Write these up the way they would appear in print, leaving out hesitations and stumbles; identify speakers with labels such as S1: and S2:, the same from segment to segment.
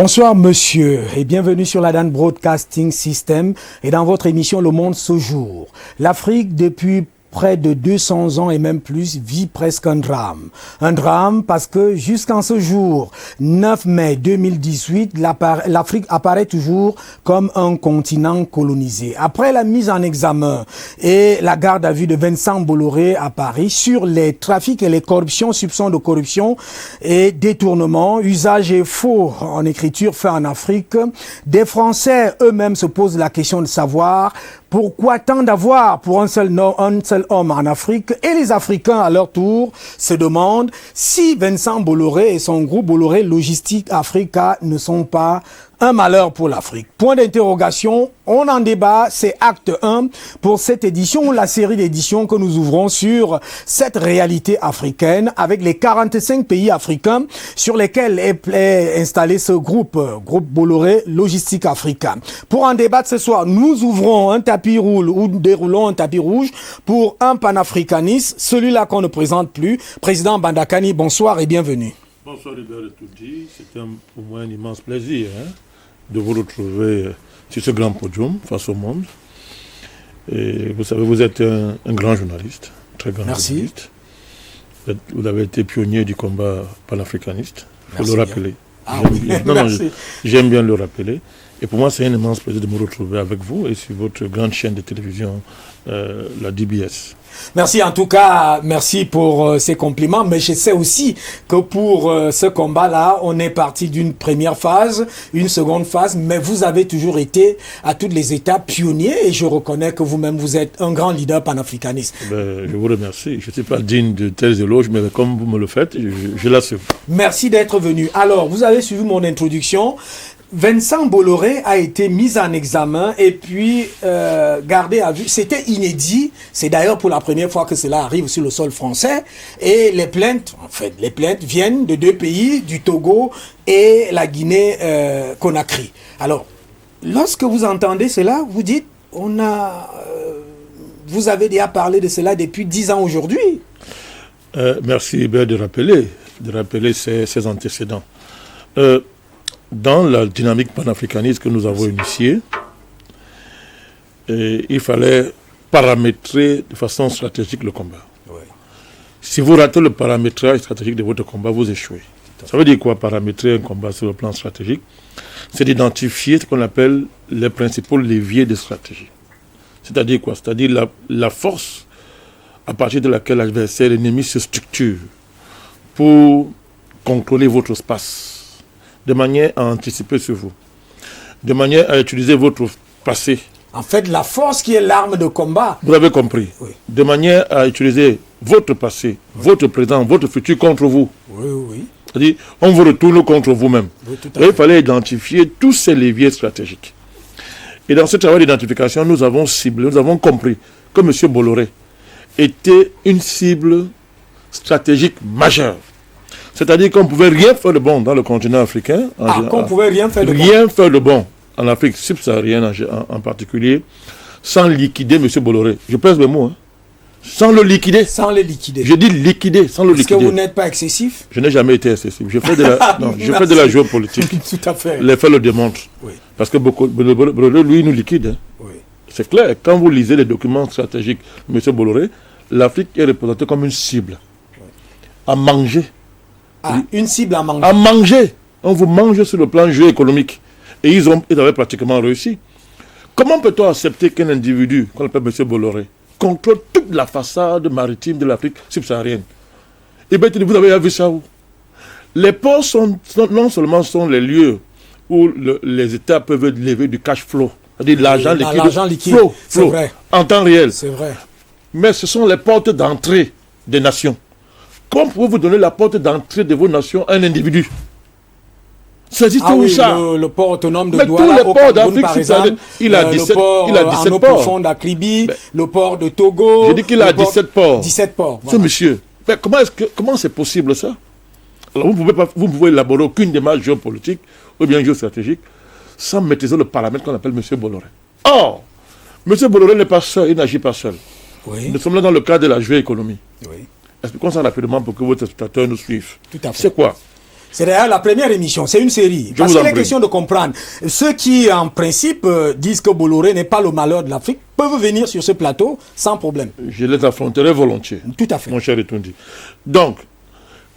S1: Bonsoir monsieur et bienvenue sur la Dan Broadcasting System et dans votre émission Le Monde ce jour. L'Afrique depuis près de 200 ans et même plus vit presque un drame. Un drame parce que jusqu'en ce jour, 9 mai 2018, l'Afrique apparaît toujours comme un continent colonisé. Après la mise en examen et la garde à vue de Vincent Bolloré à Paris sur les trafics et les corruptions, soupçons de corruption et détournement, usage et faux en écriture fait en Afrique, des Français eux-mêmes se posent la question de savoir pourquoi tant d'avoir pour un seul homme en Afrique, et les Africains à leur tour se demandent si Vincent Bolloré et son groupe Bolloré Logistique Africa ne sont pas un malheur pour l'Afrique. Point d'interrogation, on en débat, c'est acte 1 pour cette édition ou la série d'éditions que nous ouvrons sur cette réalité africaine avec les 45 pays africains sur lesquels est installé ce groupe Bolloré Logistique Africa. Pour en débattre ce soir, nous ouvrons un tapis rouge ou déroulons un tapis rouge pour un panafricaniste, celui-là qu'on ne présente plus. Président Bandakani, bonsoir et bienvenue.
S2: Bonsoir Hubert et Toudi, c'est pour moi un immense plaisir de vous retrouver sur ce grand podium face au monde. Et vous savez, vous êtes un grand journaliste, très grand journaliste. Vous avez été pionnier du combat panafricaniste, il faut le rappeler. J'aime bien le rappeler. Et pour moi, c'est un immense plaisir de me retrouver avec vous et sur votre grande chaîne de télévision, la DBS.
S1: Merci en tout cas, merci pour ces compliments, mais je sais aussi que pour ce combat-là, on est parti d'une première phase, une seconde phase, mais vous avez toujours été à toutes les étapes pionniers et je reconnais que vous-même, vous êtes un grand leader panafricaniste.
S2: Je vous remercie. Je ne suis pas digne de tels éloges, mais comme vous me le faites, je l'assume.
S1: Merci d'être venu. Alors, vous avez suivi mon introduction. Vincent Bolloré a été mis en examen et puis gardé à vue. C'était inédit. C'est d'ailleurs pour la première fois que cela arrive sur le sol français. Et les plaintes viennent de deux pays, du Togo et la Guinée-Conakry. Alors, lorsque vous entendez cela, vous dites, vous avez déjà parlé de cela depuis 10 ans aujourd'hui.
S2: Merci Hubert de rappeler ces antécédents. Dans la dynamique panafricaniste que nous avons initiée, il fallait paramétrer de façon stratégique le combat. Oui. Si vous ratez le paramétrage stratégique de votre combat, vous échouez. Ça veut dire quoi, paramétrer un combat sur le plan stratégique? C'est d'identifier ce qu'on appelle les principaux leviers de stratégie. C'est-à-dire quoi? C'est-à-dire la force à partir de laquelle l'adversaire, l'ennemi se structure pour contrôler votre espace, de manière à anticiper sur vous, de manière à utiliser votre passé.
S1: En fait, la force qui est l'arme de combat.
S2: Vous l'avez compris. Oui. De manière à utiliser votre passé, votre présent, votre futur contre vous.
S1: Oui.
S2: C'est-à-dire, on vous retourne contre vous-même. Oui, il fallait identifier tous ces leviers stratégiques. Et dans ce travail d'identification, nous avons ciblé, nous avons compris que M. Bolloré était une cible stratégique majeure. C'est-à-dire qu'on ne pouvait rien faire de bon dans le continent africain.
S1: Qu'on ne pouvait rien faire de bon.
S2: Rien faire de bon en Afrique subsaharienne en particulier, sans liquider M. Bolloré. Je pèse mes mots. Sans le liquider.
S1: Sans le liquider.
S2: Je dis liquider, sans le liquider.
S1: Est-ce que vous n'êtes pas excessif?
S2: Je n'ai jamais été excessif. Je fais de la géopolitique.
S1: Tout à fait.
S2: Les faits le démontrent. Oui. Parce que Bolloré, lui, nous liquide. Oui. C'est clair. Quand vous lisez les documents stratégiques de M. Bolloré, l'Afrique est représentée comme une cible à manger.
S1: Une cible à manger.
S2: À manger. On vous mange sur le plan géoéconomique. Et ils avaient pratiquement réussi. Comment peut-on accepter qu'un individu, qu'on appelle M. Bolloré, contrôle toute la façade maritime de l'Afrique subsaharienne? Eh bien, vous avez vu ça où? Les ports non seulement sont les lieux où les États peuvent lever du cash flow, c'est-à-dire l'argent liquide, flow, vrai. En temps réel.
S1: C'est vrai.
S2: Mais ce sont les portes d'entrée des nations. Comment pouvez-vous donner la porte d'entrée de vos nations à un individu? Ça existe où ça?
S1: Le port autonome de
S2: Douala. Mais tous les ports d'Afrique subsaharienne, il a 17 ports.
S1: d'Akribi, le port de Togo.
S2: Je dis qu'il a 17 ports.
S1: 17 ports.
S2: Voilà. Ce monsieur, mais comment c'est possible ça? Alors vous ne pouvez élaborer aucune démarche géopolitique ou bien géostratégique sans maîtriser le paramètre qu'on appelle M. Bolloré. Or, M. Bolloré n'est pas seul, il n'agit pas seul. Oui. Nous sommes là dans le cadre de la géoéconomie. Oui. Expliquons ça rapidement pour que vos spectateurs nous suivent.
S1: Tout à fait.
S2: C'est quoi?
S1: C'est d'ailleurs la première émission, c'est une série. Parce qu'il est question de comprendre. Ceux qui, en principe, disent que Bolloré n'est pas le malheur de l'Afrique peuvent venir sur ce plateau sans problème.
S2: Je les affronterai volontiers.
S1: Tout à fait.
S2: Mon cher Etundi. Donc,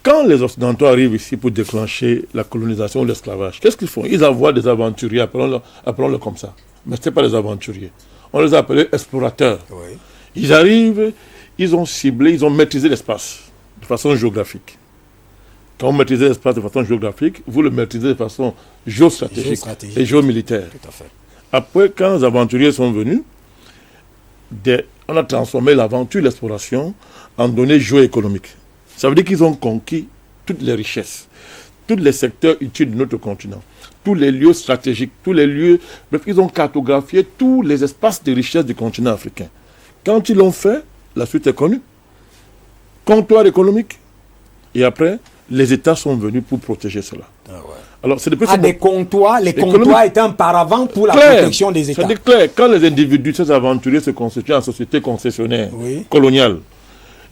S2: quand les Occidentaux arrivent ici pour déclencher la colonisation ou l'esclavage, qu'est-ce qu'ils font? Ils envoient des aventuriers, appelons-le comme ça. Mais ce n'est pas des aventuriers. On les a appelés explorateurs.
S1: Oui.
S2: Ils arrivent, ils ont ciblé, ils ont maîtrisé l'espace de façon géographique. Quand vous maîtrisez l'espace de façon géographique, vous le maîtrisez de façon géostratégique et géomilitaire.
S1: Tout à fait.
S2: Après, quand les aventuriers sont venus, on a transformé l'aventure, l'exploration, en données géoéconomiques. Ça veut dire qu'ils ont conquis toutes les richesses, tous les secteurs utiles de notre continent, tous les lieux stratégiques, tous les lieux... Bref, ils ont cartographié tous les espaces de richesse du continent africain. Quand ils l'ont fait, la suite est connue. Comptoir économique. Et après, les États sont venus pour protéger cela. Ah ouais. Alors, c'est depuis
S1: des comptoirs, les comptoirs étaient un paravent pour la protection des États.
S2: C'est clair, quand les individus, ces aventuriers se constituent en société concessionnaire coloniale,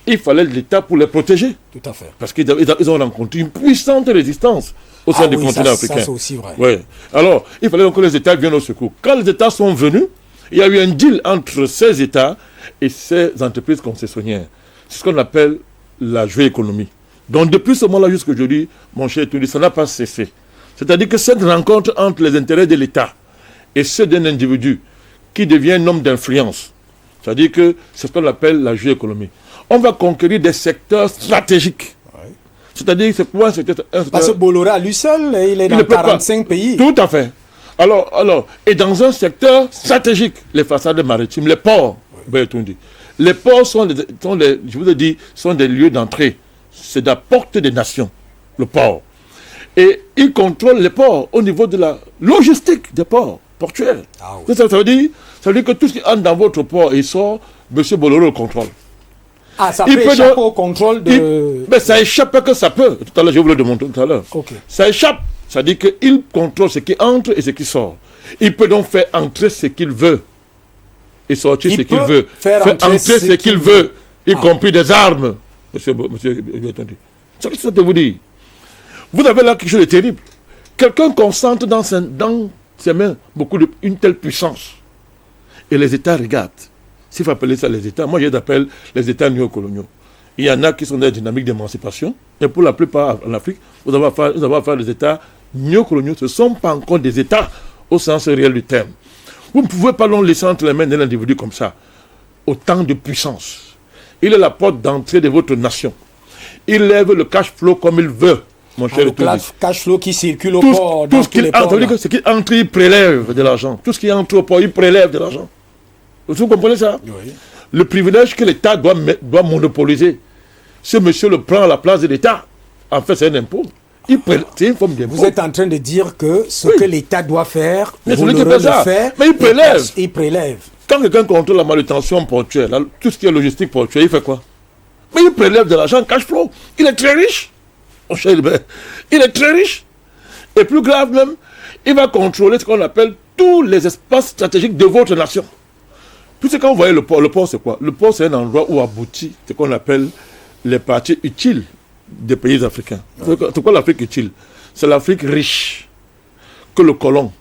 S2: il fallait l'État pour les protéger.
S1: Tout à fait.
S2: Parce qu'ils ont rencontré une puissante résistance au sein du continent africain.
S1: Ça, c'est aussi vrai.
S2: Ouais. Alors, il fallait donc que les États viennent au secours. Quand les États sont venus, il y a eu un deal entre ces États et ces entreprises concessionnaires. C'est ce qu'on appelle la géoéconomie. Donc, depuis ce moment-là jusqu'à aujourd'hui, mon cher Tony, ça n'a pas cessé. C'est-à-dire que cette rencontre entre les intérêts de l'État et ceux d'un individu qui devient un homme d'influence, c'est-à-dire que c'est ce qu'on appelle la géoéconomie. On va conquérir des secteurs stratégiques. Ouais. C'est-à-dire, c'est quoi un secteur...
S1: Parce que Bolloré, à lui seul, il est dans 45 pays.
S2: Tout à fait. Alors, et dans un secteur stratégique, les façades maritimes, les ports, ouais. Les ports je vous ai dit, sont des lieux d'entrée. C'est de la porte des nations, le port. Et ils contrôlent les ports au niveau de la logistique des ports portuaires. Ah oui. Ça veut dire que tout ce qui entre dans votre port et sort, M. Bolloré le contrôle.
S1: Ah, ça peut échapper au contrôle de...
S2: Mais ça échappe que ça peut. Tout à l'heure, je vous le démontrer tout à l'heure.
S1: Okay.
S2: Ça échappe. Ça dit qu'il contrôle ce qui entre et ce qui sort. Il peut donc faire entrer ce qu'il veut et sortir ce qu'il veut.
S1: Faire entrer
S2: ce qu'il veut, y compris des armes. Monsieur, c'est ce que je vous dis. Vous avez là quelque chose de terrible. Quelqu'un concentre dans ses mains une telle puissance. Et les États regardent. S'il faut appeler ça les États, moi je les appelle les États néocoloniaux. Il y en a qui sont dans des dynamiques d'émancipation. Et pour la plupart en Afrique, vous avez affaire des États néocoloniaux. Ce ne sont pas encore des États au sens réel du terme. Vous ne pouvez pas laisser entre les mains d'un individu comme ça. Autant de puissance. Il est la porte d'entrée de votre nation. Il lève le cash flow comme il veut. Mon cher,
S1: le cash flow qui circule au port.
S2: Tout ce qu'il entre, ce qui entre, il prélève de l'argent. Tout ce qui entre au port, il prélève de l'argent. Vous comprenez ça? Oui. Le privilège que l'État doit monopoliser. Ce monsieur le prend à la place de l'État. En fait, c'est un impôt. C'est une forme d'impôt.
S1: Vous êtes en train de dire que ce que l'État doit faire,
S2: mais il prélève.
S1: Il prélève.
S2: Quand quelqu'un contrôle la manutention portuaire, tout ce qui est logistique portuaire, il fait quoi? Mais il prélève de l'argent cash flow. Il est très riche. Il est très riche. Et plus grave même, il va contrôler ce qu'on appelle tous les espaces stratégiques de votre nation. Puisque quand vous voyez le port c'est quoi? Le port, c'est un endroit où aboutit ce qu'on appelle les parties utiles des pays africains. C'est quoi l'Afrique utile? C'est l'Afrique riche que le colon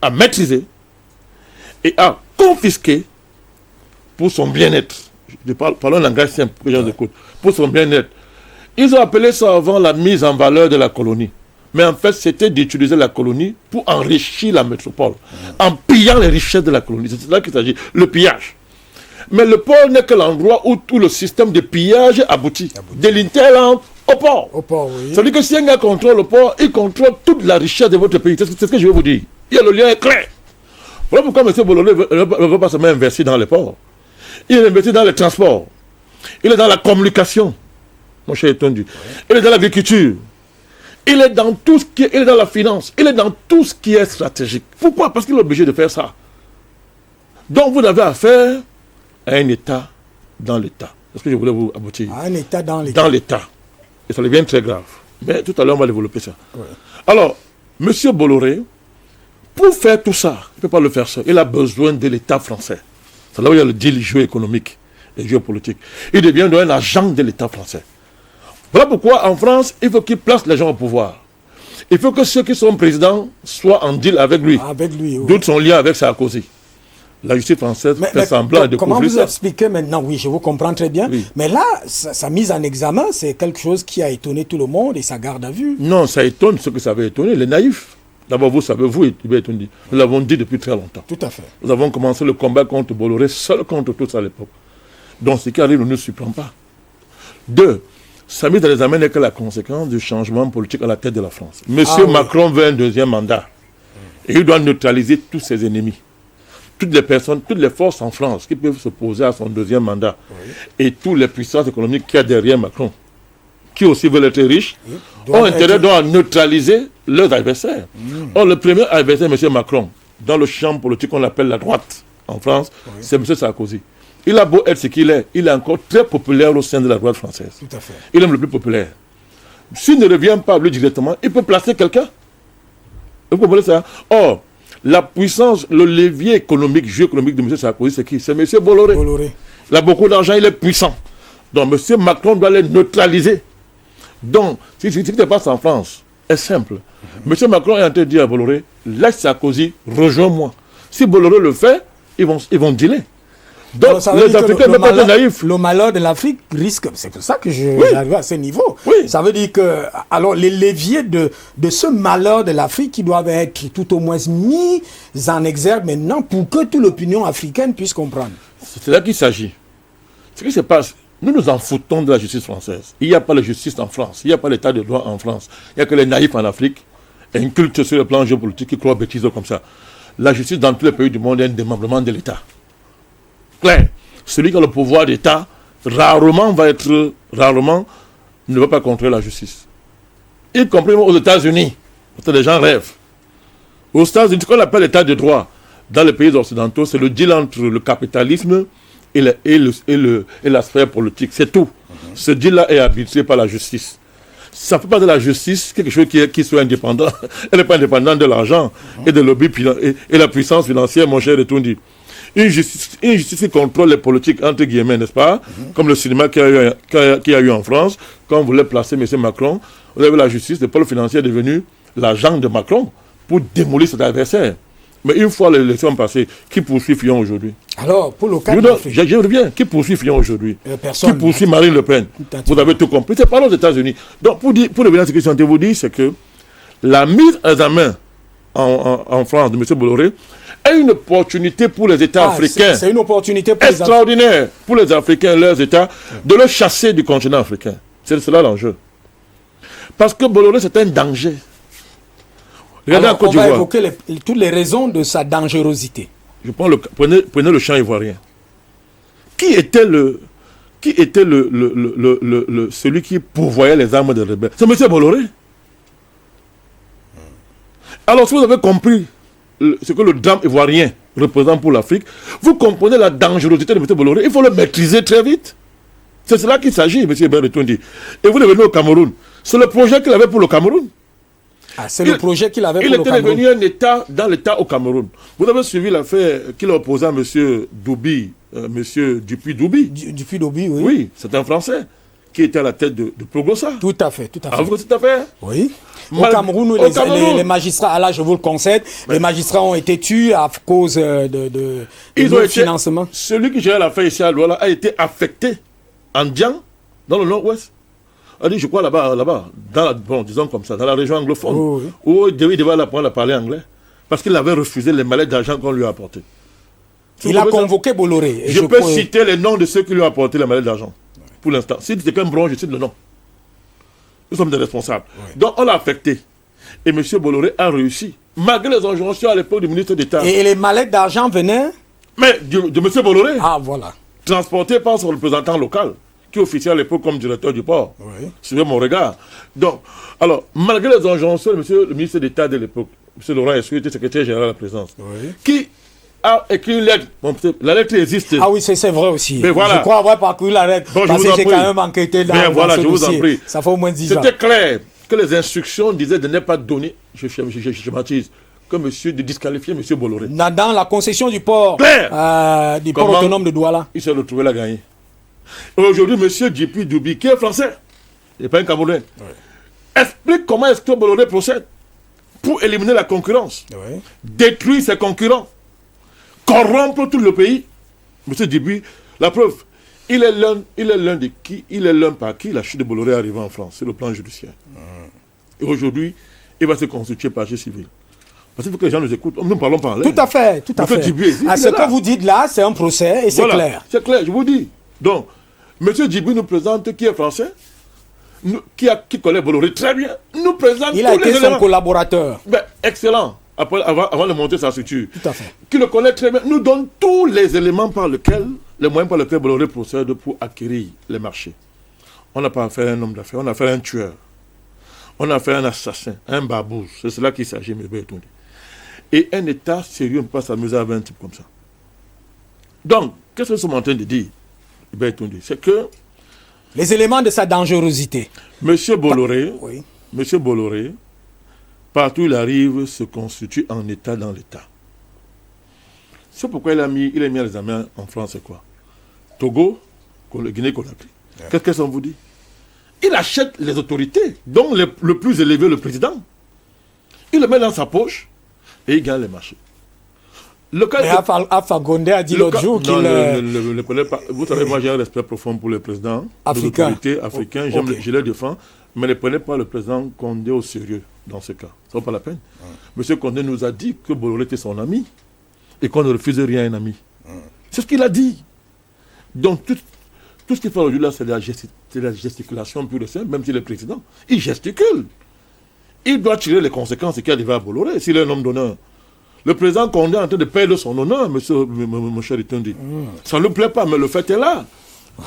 S2: a maîtrisé et a confisqué pour son bien-être. Je parle un langage simple que les gens écoutent. Pour son bien-être. Ils ont appelé ça avant la mise en valeur de la colonie. Mais en fait, c'était d'utiliser la colonie pour enrichir la métropole, en pillant les richesses de la colonie. C'est là qu'il s'agit, le pillage. Mais le port n'est que l'endroit où tout le système de pillage aboutit. De l'Interland au port.
S1: Oui.
S2: Ça veut dire que si un gars contrôle le port, il contrôle toute la richesse de votre pays. C'est ce que je vais vous dire. Il y a le lien est clair. Voilà pourquoi M. Bolloré ne veut pas seulement investir dans les ports. Il est investi dans les transports. Il est dans la communication. Mon cher Etondu. Il est dans l'agriculture. Il est dans tout ce qui est, il est dans la finance. Il est dans tout ce qui est stratégique. Pourquoi? Parce qu'il est obligé de faire ça. Donc vous avez affaire à un État dans l'État. C'est ce que je voulais vous aboutir.
S1: À un État dans l'État.
S2: Dans l'État. Et ça devient très grave. Mais tout à l'heure, on va développer ça.
S1: Ouais.
S2: Alors, M. Bolloré, pour faire tout ça, il ne peut pas le faire seul. Il a besoin de l'État français. C'est là où il y a le deal géoéconomique et géopolitique. Il devient un agent de l'État français. Voilà pourquoi, en France, il faut qu'il place les gens au pouvoir. Il faut que ceux qui sont présidents soient en deal avec lui.
S1: Avec lui, oui.
S2: D'autres sont liés avec Sarkozy. La justice française fait semblant de
S1: comment
S2: couvrir
S1: vous
S2: ça.
S1: expliquez maintenant? Oui, je vous comprends très bien.
S2: Oui.
S1: Mais là, sa mise en examen, c'est quelque chose qui a étonné tout le monde et ça garde à vue.
S2: Non, ça étonne ce que ça avait étonné, les naïfs. D'abord, vous savez, vous, nous l'avons dit depuis très longtemps.
S1: Tout à fait.
S2: Nous avons commencé le combat contre Bolloré, seul contre tous à l'époque. Donc, ce qui arrive ne nous surprend pas. 2. Sa mise en examen n'est que la conséquence du changement politique à la tête de la France. Monsieur Macron veut un deuxième mandat. Et il doit neutraliser tous ses ennemis. Toutes les personnes, toutes les forces en France qui peuvent s'opposer à son deuxième mandat. Et toutes les puissances économiques qu'il y a derrière Macron, qui aussi veulent être riches, ont intérêt à neutraliser leurs adversaires. Or, le premier adversaire, M. Macron, dans le champ politique qu'on appelle la droite en France, c'est M. Sarkozy. Il a beau être ce qu'il est, il est encore très populaire au sein de la droite française.
S1: Tout à fait.
S2: Il est le plus populaire. S'il ne revient pas lui directement, il peut placer quelqu'un. Vous comprenez ça? Or, la puissance, le levier économique, géoéconomique de M. Sarkozy, c'est qui? C'est M. Bolloré. Il a beaucoup d'argent, il est puissant. Donc, M. Macron doit les neutraliser. Donc, ce qui se passe en France est simple. M. Macron est en train de dire à Bolloré, laisse Sarkozy, rejoins-moi. Si Bolloré le fait, ils vont dealer. Donc, les Africains ne peuvent pas être naïfs.
S1: Le malheur de l'Afrique risque, c'est pour ça que j'arrive à ce niveau.
S2: Oui.
S1: Ça veut dire que, alors, les leviers de ce malheur de l'Afrique qui doivent être tout au moins mis en exergue maintenant pour que toute l'opinion africaine puisse comprendre.
S2: C'est là qu'il s'agit. Ce qui se passe, nous nous en foutons de la justice française. Il n'y a pas de justice en France, il n'y a pas l'état de droit en France. Il n'y a que les naïfs en Afrique, incultes sur le plan géopolitique qui croient aux bêtises comme ça. La justice dans tous les pays du monde est un démembrement de l'État. Claire. Celui qui a le pouvoir d'État, rarement ne va pas contrôler la justice. Y compris aux États-Unis. Parce que les gens rêvent. Aux États-Unis, ce qu'on appelle l'état de droit, dans les pays occidentaux, c'est le deal entre le capitalisme et la sphère politique. C'est tout. Ce deal-là est arbitré par la justice. Ça ne fait pas de la justice quelque chose qui soit indépendant. Elle n'est pas indépendante de l'argent et de lobby et la puissance financière, mon cher Etundi. Une justice qui contrôle les politiques, entre guillemets, n'est-ce pas? Comme le cinéma qu'il y a eu en France, quand on voulait placer M. Macron, vous avez la justice, le pôle financier est devenu l'agent de Macron pour démolir cet adversaire. Mais une fois l'élection passée, qui poursuit Fillon aujourd'hui?
S1: Alors, pour le cas
S2: je reviens. Qui poursuit Fillon aujourd'hui?
S1: Personne.
S2: Qui poursuit Marine Le Pen? Vous avez tout compris. C'est pas aux États-Unis. Donc, pour revenir à ce que je suis vous dire, c'est que la mise en examen en France de M. Bolloré est une opportunité pour les États africains.
S1: C'est une opportunité pour
S2: extraordinaire pour les Africains, leurs États, de le chasser du continent africain. C'est cela l'enjeu. Parce que Bolloré, c'est un danger. Regardez en Côte d'Ivoire. On va
S1: évoquer toutes les raisons de sa dangerosité.
S2: Je prends prenez le champ ivoirien. Qui était celui qui pourvoyait les armes des rebelles? C'est M. Bolloré. Alors, si vous avez compris ce que le drame ivoirien représente pour l'Afrique, vous comprenez la dangerosité de M. Bolloré. Il faut le maîtriser très vite. C'est cela qu'il s'agit, M. Beretondi. Et vous devenez au Cameroun. C'est le projet qu'il avait pour le Cameroun.
S1: C'est le projet qu'il avait pour le Cameroun.
S2: Il était devenu un État dans l'État au Cameroun. Vous avez suivi l'affaire qu'il a opposée à M. Doubi, M. Dupuis-Doubi.
S1: Dupuis-Doubi, oui.
S2: Oui, c'est un Français qui était à la tête de Progosa.
S1: Tout à fait, tout à fait.
S2: Ah, vous cette affaire?
S1: Oui. Au Cameroun, les magistrats, là je vous le concède, les magistrats ont été tués à cause de financement.
S2: Celui qui gérait l'affaire ici à Douala a été affecté en Dian, dans le nord-ouest. Je crois là-bas, disons comme ça, dans la région anglophone, où il devait apprendre à parler anglais, parce qu'il avait refusé les mallettes d'argent qu'on lui a apportées.
S1: Il a convoqué Bolloré.
S2: Je peux citer les noms de ceux qui lui ont apporté les mallettes d'argent, pour l'instant. Si c'est qu'un bronze, je cite le nom. Nous sommes des responsables. Oui. Donc on l'a affecté. Et M. Bolloré a réussi, malgré les injonctions à l'époque du ministre d'État.
S1: Et les mallettes d'argent venaient?
S2: Mais de M. Bolloré.
S1: Ah, voilà.
S2: Transportés par son représentant local, qui officiait à l'époque comme directeur du port. Oui. Suivez mon regard. Donc, alors, malgré les injonctions le ministre d'État de l'époque, M. Laurent Essuie, était secrétaire général de la présidence, qui a écrit une lettre. Bon, la lettre existe.
S1: Ah oui, c'est vrai aussi.
S2: Mais voilà.
S1: Je crois avoir parcouru la lettre.
S2: Bon,
S1: parce que j'ai quand même enquêté dans,
S2: voilà,
S1: ce
S2: je
S1: dossier.
S2: Vous en prie.
S1: Ça fait au moins 10 ans.
S2: C'était clair que les instructions disaient de ne pas donner, je schématise, de disqualifier M. Bolloré.
S1: Dans la concession du port, du port autonome de Douala.
S2: Il s'est retrouvé là gagné. Aujourd'hui, M. Dupuis-Doubi, qui est français, il n'est pas un Camerounais, explique comment est-ce que Bolloré procède. pour éliminer la concurrence,
S1: Oui.
S2: détruire ses concurrents, corrompre tout le pays. Monsieur Djibril, la preuve, il est l'un par qui la chute de Bolloré est arrivée en France, sur le plan judiciaire. Et aujourd'hui, il va se constituer partie civile. Parce qu'il faut que les gens nous écoutent. Nous parlons pas en l'air.
S1: Tout à fait, tout à fait. Ce que vous dites là, c'est un procès et c'est clair.
S2: C'est clair, je vous dis. Donc, M. Djibril nous présente qui est français, qui connaît Bolloré très bien, nous présente
S1: il a été son collaborateur.
S2: Ben, excellent, avant de monter sa structure.
S1: Tout à fait.
S2: Qui le connaît très bien, nous donne tous les éléments les moyens par lesquels Bolloré procède pour acquérir les marchés. On n'a pas affaire à un homme d'affaires, on a affaire à un tueur. On a affaire à un assassin, un babouze. C'est cela qu'il s'agit, M. Bertondi. Et un État sérieux ne peut pas s'amuser avec un type comme ça. Donc, qu'est-ce que nous sommes en train de dire, Bertondi? C'est que
S1: les éléments de sa dangerosité.
S2: Monsieur Bolloré,
S1: oui.
S2: Monsieur Bolloré, partout où il arrive, se constitue en État dans l'État. C'est pourquoi il a mis les amis en France, c'est quoi? Togo, Guinée-Conakry. Yeah. Qu'est-ce qu'on vous dit? Il achète les autorités, dont le plus élevé, le président. Il le met dans sa poche et il gagne les marchés.
S1: Mais Alpha Condé a dit l'autre jour qu'il...
S2: ne connaît pas. Vous savez, moi j'ai un respect profond pour les présidents
S1: africains.
S2: L'autorité africaine, je les défends, mais ne prenez pas le président Condé au sérieux dans ce cas. Ça ne vaut pas la peine. Monsieur Condé nous a dit que Bolloré était son ami et qu'on ne refuse rien à un ami. C'est ce qu'il a dit. Donc tout ce qu'il fait aujourd'hui là, c'est la gesticulation pure et simple, même s'il est président. Il gesticule. Il doit tirer les conséquences qui arrivent à Bolloré s'il est un homme d'honneur. Le président Condé est en train de perdre son honneur, mon cher Itondi. Ça ne lui plaît pas, mais le fait est là.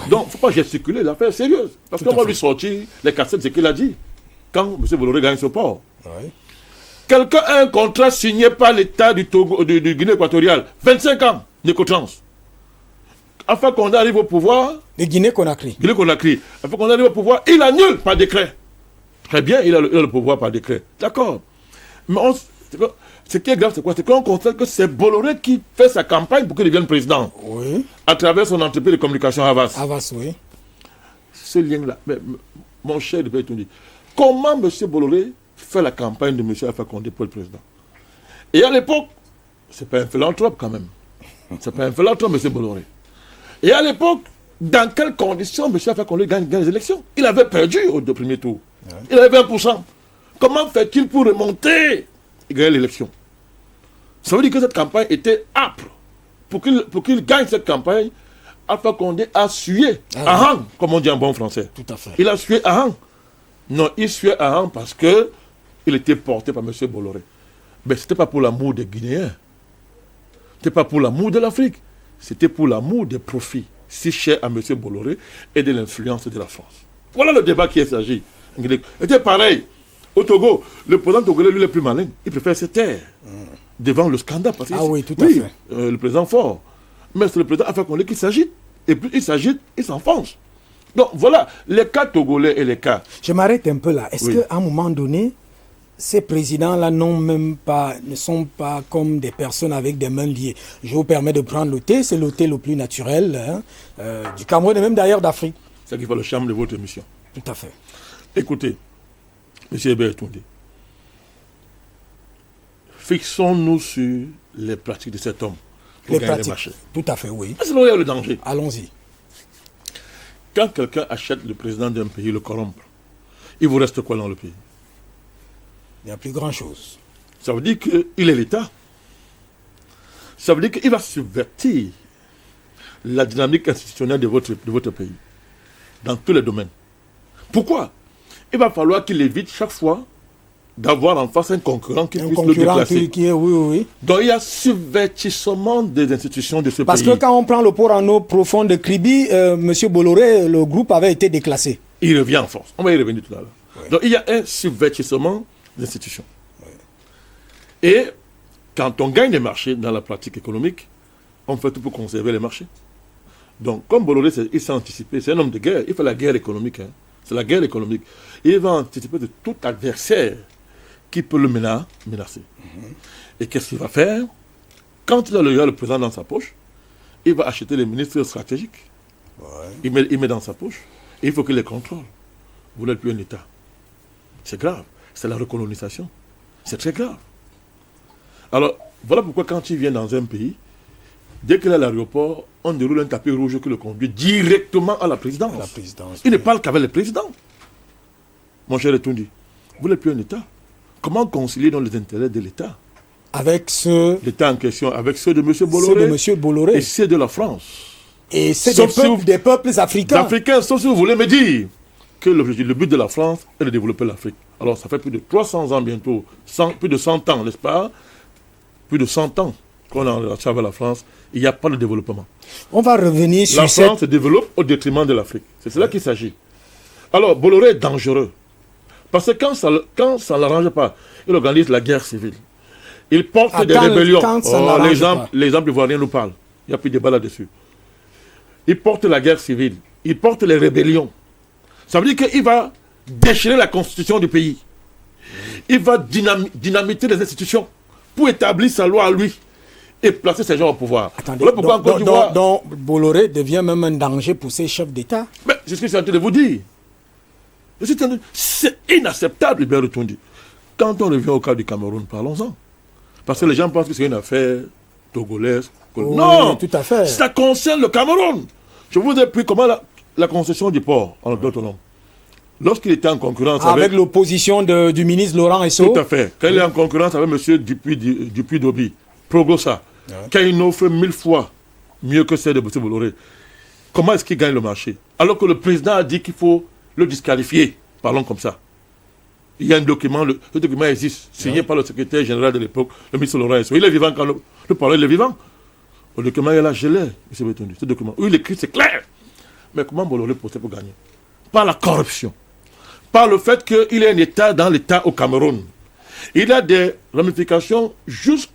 S2: Donc, il ne faut pas gesticuler, l'affaire est sérieuse. Parce qu'on va lui sortir les cassettes, c'est ce qu'il a dit. Quand M. Bolloré gagne ce port. Oui. Quelqu'un a un contrat signé par l'État du Guinée équatoriale. 25 ans d'écotrans. Afin qu'on arrive au pouvoir...
S1: De Guinée-Conakry.
S2: Afin qu'on arrive au pouvoir, il annule par décret. Très bien, il a le pouvoir par décret. D'accord. Mais ce qui est grave, c'est quoi? C'est qu'on constate que c'est Bolloré qui fait sa campagne pour qu'il devienne président. Oui. À travers son entreprise de communication Havas.
S1: Havas, oui.
S2: Ce lien-là. Mais, mon cher de Pétouni, comment M. Bolloré fait la campagne de M. Alpha Condé pour le président? Et à l'époque, c'est pas un philanthrope quand même. C'est pas un philanthrope, M. Bolloré. Et à l'époque, dans quelles conditions M. Alpha Condé gagne les élections? Il avait perdu au premier tour. Ouais. Il avait 20%. Comment fait-il pour remonter et gagner l'élection? Ça veut dire que cette campagne était âpre. Pour qu'il gagne cette campagne, Alpha Condé a sué à rang, comme on dit en bon français.
S1: Tout à fait.
S2: Il a sué à rang. Non, il suait à rang parce qu'il était porté par M. Bolloré. Mais ce n'était pas pour l'amour des Guinéens. Ce n'était pas pour l'amour de l'Afrique. C'était pour l'amour des profits si chers à M. Bolloré et de l'influence de la France. Voilà le débat qui est s'agit. C'était pareil. Au Togo, le président togolais, lui, le plus malin, il préfère se taire devant le scandale. Parce
S1: oui, tout à fait.
S2: Le président fort. Mais c'est le président Alpha Condé qui s'agite. Et puis il s'agite, il s'enfonce. Donc voilà, les cas togolais et les cas...
S1: Je m'arrête un peu là. Est-ce qu'à un moment donné, ces présidents-là ne sont pas comme des personnes avec des mains liées? Je vous permets de prendre le thé, c'est le thé le plus naturel du Cameroun et même d'ailleurs d'Afrique.
S2: C'est qui fait le charme de votre émission.
S1: Tout à fait.
S2: Écoutez, M. Hébert Toundé, fixons-nous sur les pratiques de cet homme pour gagner les marchés.
S1: Tout à fait, oui.
S2: C'est là où il y a le danger.
S1: Allons-y.
S2: Quand quelqu'un achète le président d'un pays, le corrompre, il vous reste quoi dans le pays?
S1: Il n'y a plus grand-chose.
S2: Ça veut dire qu'il est l'État. Ça veut dire qu'il va subvertir la dynamique institutionnelle de votre pays, dans tous les domaines. Pourquoi? Il va falloir qu'il évite chaque fois d'avoir en face un concurrent qui puisse le déplacer.
S1: Oui.
S2: Donc il y a subvertissement des institutions de ce pays.
S1: Parce que quand on prend le port en eau profonde de Kribi, M. Bolloré, le groupe avait été déclassé.
S2: Il revient en force. On va y revenir tout à l'heure. Oui. Donc il y a un subvertissement des institutions. Oui. Et quand on gagne des marchés dans la pratique économique, on fait tout pour conserver les marchés. Donc comme Bolloré, il s'est anticipé, c'est un homme de guerre, il fait la guerre économique. C'est la guerre économique. Il va anticiper de tout adversaire qui peut le menacer. Et qu'est-ce qu'il va faire? Quand il a le président dans sa poche, il va acheter les ministres stratégiques. Il met dans sa poche. Et il faut qu'il les contrôle. Vous n'êtes plus un État. C'est grave. C'est la recolonisation. C'est très grave. Alors, voilà pourquoi quand il vient dans un pays, dès qu'il est à l'aéroport, on déroule un tapis rouge qui le conduit directement à la présidence. Il ne parle qu'avec le président. Mon cher Etundi, vous n'êtes plus un État. Comment concilier dans les intérêts de l'État
S1: avec
S2: l'État en question, avec ceux de M. Bolloré, et ceux de la France.
S1: Et c'est des peuples africains.
S2: Sauf si vous voulez me dire que le but de la France est de développer l'Afrique. Alors ça fait plus de 300 ans bientôt, plus de 100 ans, n'est-ce pas? Plus de 100 ans qu'on est en relation avec la France, il n'y a pas de développement.
S1: On va revenir sur
S2: la France se développe au détriment de l'Afrique. C'est cela qu'il s'agit. Alors Bolloré est dangereux. Parce que quand ça ne l'arrange pas, il organise la guerre civile. Il porte des rébellions. Les gens ivoiriens nous parlent. Il n'y a plus de débat là-dessus. Il porte la guerre civile. Il porte les rébellions. Ça veut dire qu'il va déchirer la constitution du pays. Il va dynamiter les institutions pour établir sa loi à lui et placer ses gens au pouvoir.
S1: Attendez, voilà donc Bolloré devient même un danger pour ses chefs d'État.
S2: Mais c'est ce que je suis en train de vous dire. C'est inacceptable, Hubert Retondi. Quand on revient au cas du Cameroun, parlons-en. Parce que les gens pensent que c'est une affaire togolaise. Non,
S1: tout à fait.
S2: Ça concerne le Cameroun. Je vous ai pris comment la concession du port en autonome. Lorsqu'il était en concurrence
S1: avec l'opposition du ministre Laurent Esso.
S2: Tout à fait. Quand il est en concurrence avec M. Dupuy-Dobi, Progosa, qui a une offre 1000 fois mieux que celle de M. Bolloré, comment est-ce qu'il gagne le marché? Alors que le président a dit qu'il faut le disqualifier. Parlons comme ça. Il y a un document, le document existe, signé par le secrétaire général de l'époque, le ministre Laurent Esso. Il est vivant quand le parler, il est vivant. Le document est là, je l'ai, M. Betondu. Ce document, où il écrit, c'est clair. Mais comment Bolloré procède pour gagner? Par la corruption. Par le fait qu'il y a un État dans l'État au Cameroun. Il y a des ramifications jusque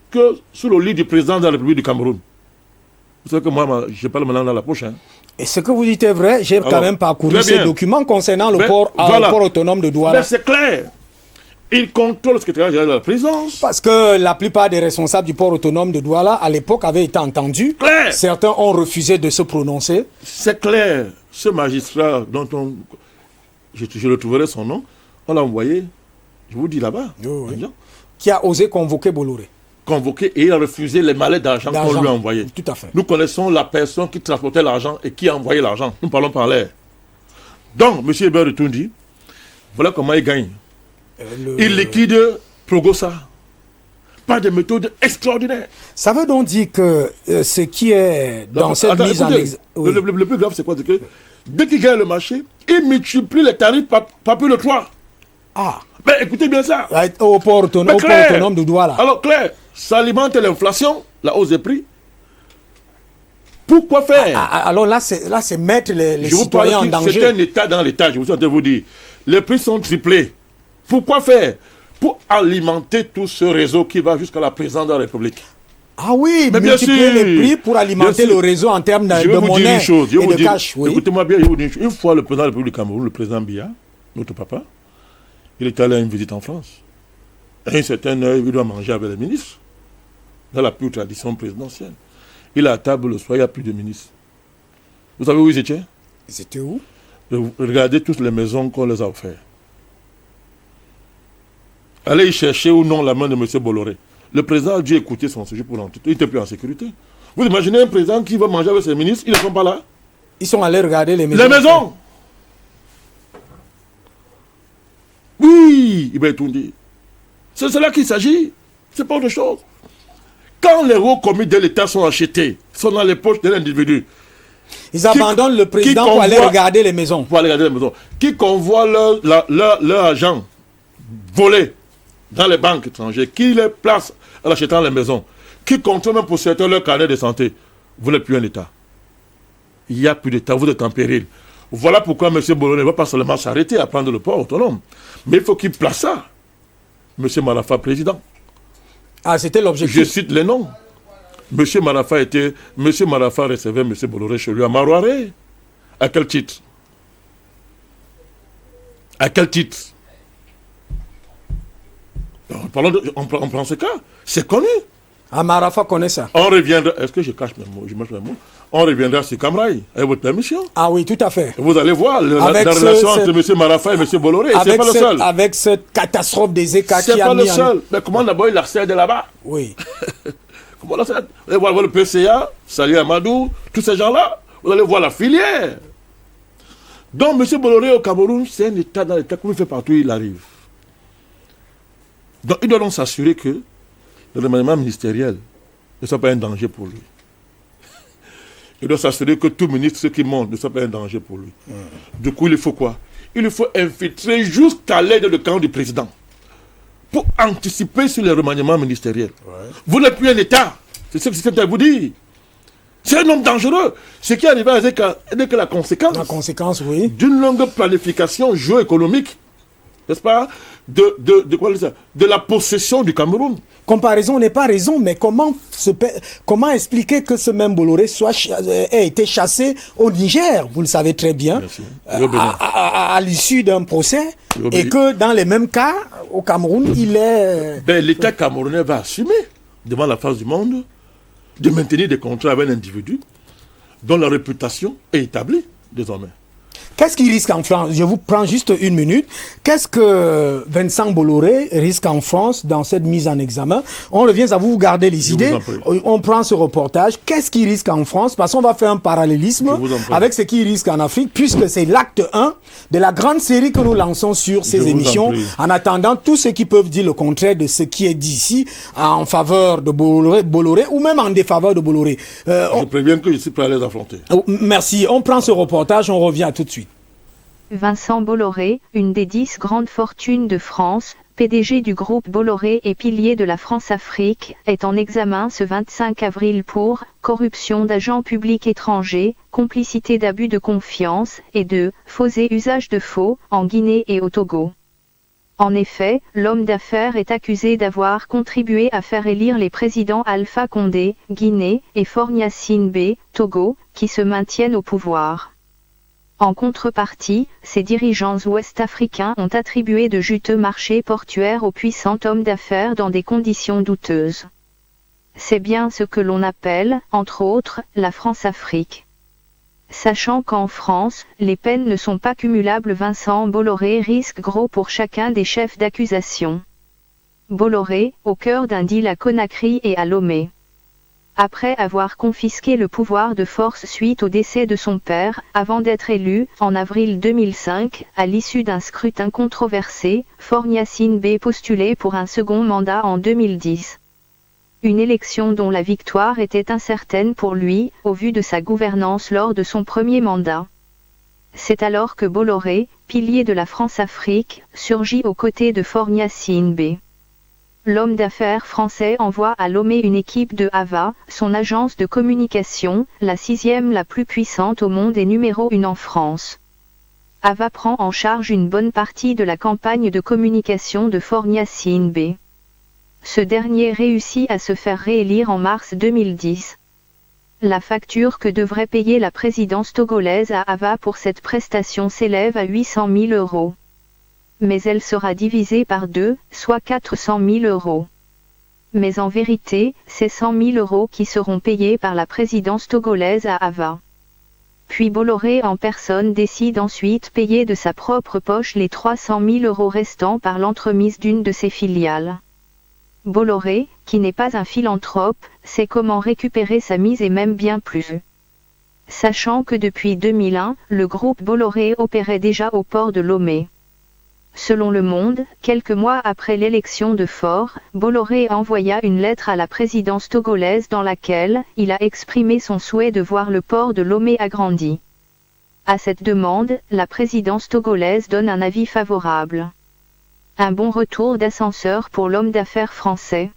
S2: sous le lit du président de la République du Cameroun. Vous savez que moi, je parle maintenant dans la poche.
S1: Et ce que vous dites est vrai, j'ai quand même parcouru ces documents concernant le port autonome de Douala.
S2: Mais c'est clair. Il contrôle le secrétaire général de la présidence.
S1: Parce que la plupart des responsables du port autonome de Douala, à l'époque, avaient été entendus.
S2: Claire.
S1: Certains ont refusé de se prononcer.
S2: C'est clair. Ce magistrat dont je retrouverai son nom, on l'a envoyé, je vous dis là-bas,
S1: qui a osé convoquer Bolloré.
S2: Convoqué et il a refusé les mallettes d'argent qu'on lui a envoyés.
S1: Tout à fait.
S2: Nous connaissons la personne qui transportait l'argent et qui a envoyé l'argent. Nous parlons par l'air. Donc, M. Hubert Retondi, voilà comment il gagne. Il liquide Progosa par des méthodes extraordinaires.
S1: Ça veut donc dire que ce qui est dans cette mise en exergue...
S2: Le plus grave, c'est quoi? C'est que dès qu'il gagne le marché, il multiplie les tarifs par plus de 3.
S1: Ah.
S2: Mais écoutez bien ça.
S1: Au port autonome de Douala.
S2: Alors, clair, ça alimente l'inflation, la hausse des prix. Pourquoi faire?
S1: Alors là, c'est mettre les citoyens en danger.
S2: C'est un État dans l'État, je vous entends vous dire. Les prix sont triplés. Pourquoi faire? Pour alimenter tout ce réseau qui va jusqu'à la présidence de la République.
S1: Ah oui, mais multiplier les prix pour alimenter le réseau en termes de monnaie et de cash. Oui.
S2: Écoutez-moi bien, je vous dis une chose. Une fois, le président de la République du Cameroun, le président Biya, notre papa, il est allé à une visite en France. À un certain heure, il doit manger avec les ministres, dans la pure tradition présidentielle. Il est à table le soir, il n'y a plus de ministres. Vous savez où ils étaient?
S1: Ils étaient où?
S2: Regardez toutes les maisons qu'on les a offertes. Allez y chercher ou non la main de M. Bolloré. Le président a dû écouter son sujet pour l'entendre. Il n'était plus en sécurité. Vous imaginez un président qui va manger avec ses ministres, ils ne sont pas là.
S1: Ils sont allés regarder les maisons.
S2: Les maisons! Oui, il va tout dire. C'est cela qu'il s'agit. C'est pas autre chose. Quand les hauts commis de l'État sont achetés, sont dans les poches de l'individu.
S1: Ils abandonnent le président pour aller regarder les maisons.
S2: Pour aller regarder les maisons. Qui convoient leur agent volé dans les banques étrangères, qui les place en achetant les maisons, qui contrôle même pour certains leur carnet de santé. Vous n'êtes plus un État. Il n'y a plus d'État, vous êtes en péril. Voilà pourquoi M. Bolloré ne va pas seulement s'arrêter à prendre le port autonome, mais il faut qu'il place ça. M. Marafa, président.
S1: Ah, c'était l'objectif.
S2: Je cite les noms. M. Marafa recevait M. Bolloré chez lui à Marouaré. À quel titre? À quel titre? On prend ce cas. C'est connu.
S1: Amarafa connaît ça.
S2: On reviendra. Est-ce que je cache mes mots? Je mâche mes mots. On reviendra sur Camraï, avec votre permission.
S1: Ah oui, tout à fait.
S2: Vous allez voir la relation entre M. Marafa et M. Bolloré. C'est pas le seul.
S1: Avec cette catastrophe des ECA qui a mis...
S2: C'est pas le seul. Mais comment d'abord il accède de là-bas?
S1: Oui.
S2: Comment on accède? Vous allez voir le PCA, Salih Amadou, tous ces gens-là. Vous allez voir la filière. Donc M. Bolloré au Cameroun, c'est un État dans l'État, comme il fait partout, il arrive. Donc il doit donc s'assurer que le remaniement ministériel ne soit pas un danger pour lui. Il doit s'assurer que tout ministre qui monte ne soit pas un danger pour lui. Du coup, il faut quoi? Il faut infiltrer jusqu'à l'aide du camp du président pour anticiper sur les remaniements ministériels. Vous n'êtes plus un État. C'est ce que c'est à vous dire. C'est un homme dangereux. Ce qui est arrivé n'est que la conséquence.
S1: La conséquence, oui.
S2: D'une longue planification géoéconomique, n'est-ce pas, de la possession du Cameroun.
S1: Comparaison n'est pas raison, mais comment expliquer que ce même Bolloré ait été chassé au Niger, vous le savez très bien, à l'issue d'un procès, et que dans les mêmes cas, au Cameroun, il est...
S2: L'État camerounais va assumer, devant la face du monde, de maintenir des contrats avec un individu dont la réputation est établie désormais.
S1: Qu'est-ce qu'il risque en France? Je vous prends juste une minute. Qu'est-ce que Vincent Bolloré risque en France dans cette mise en examen? On revient à vous, gardez les idées. On prend ce reportage. Qu'est-ce qu'il risque en France? Parce qu'on va faire un parallélisme avec ce qu'il risque en Afrique, puisque c'est l'acte 1 de la grande série que nous lançons sur ces émissions. En attendant, tous ceux qui peuvent dire le contraire de ce qui est dit ici, en faveur de Bolloré ou même en défaveur de Bolloré.
S2: Je préviens que je suis prêt à les affronter.
S1: Merci. On prend ce reportage, on revient tout de suite.
S3: Vincent Bolloré, une des 10 grandes fortunes de France, PDG du groupe Bolloré et pilier de la France-Afrique, est en examen ce 25 avril pour corruption d'agents publics étrangers, complicité d'abus de confiance et de faux et usage de faux en Guinée et au Togo. En effet, l'homme d'affaires est accusé d'avoir contribué à faire élire les présidents Alpha Condé, Guinée, et Faure Gnassingbé, Togo, qui se maintiennent au pouvoir. En contrepartie, ces dirigeants ouest-africains ont attribué de juteux marchés portuaires aux puissants hommes d'affaires dans des conditions douteuses. C'est bien ce que l'on appelle, entre autres, la France-Afrique. Sachant qu'en France, les peines ne sont pas cumulables, Vincent Bolloré risque gros pour chacun des chefs d'accusation. Bolloré, au cœur d'un deal à Conakry et à Lomé. Après avoir confisqué le pouvoir de force suite au décès de son père, avant d'être élu, en avril 2005, à l'issue d'un scrutin controversé, Faure Gnassingbé postulait pour un second mandat en 2010. Une élection dont la victoire était incertaine pour lui, au vu de sa gouvernance lors de son premier mandat. C'est alors que Bolloré, pilier de la France-Afrique, surgit aux côtés de Faure Gnassingbé. L'homme d'affaires français envoie à Lomé une équipe de Ava, son agence de communication, la 6e la plus puissante au monde et numéro 1 en France. Ava prend en charge une bonne partie de la campagne de communication de Faure Gnassingbé. Ce dernier réussit à se faire réélire en mars 2010. La facture que devrait payer la présidence togolaise à Ava pour cette prestation s'élève à 800 000 €. Mais elle sera divisée par 2, soit 400 000 €. Mais en vérité, c'est 100 000 € qui seront payés par la présidence togolaise à Ava. Puis Bolloré en personne décide ensuite payer de sa propre poche les 300 000 € restants par l'entremise d'une de ses filiales. Bolloré, qui n'est pas un philanthrope, sait comment récupérer sa mise et même bien plus. Sachant que depuis 2001, le groupe Bolloré opérait déjà au port de Lomé. Selon Le Monde, quelques mois après l'élection de Faure, Bolloré envoya une lettre à la présidence togolaise dans laquelle il a exprimé son souhait de voir le port de Lomé agrandi. À cette demande, la présidence togolaise donne un avis favorable. Un bon retour d'ascenseur pour l'homme d'affaires français.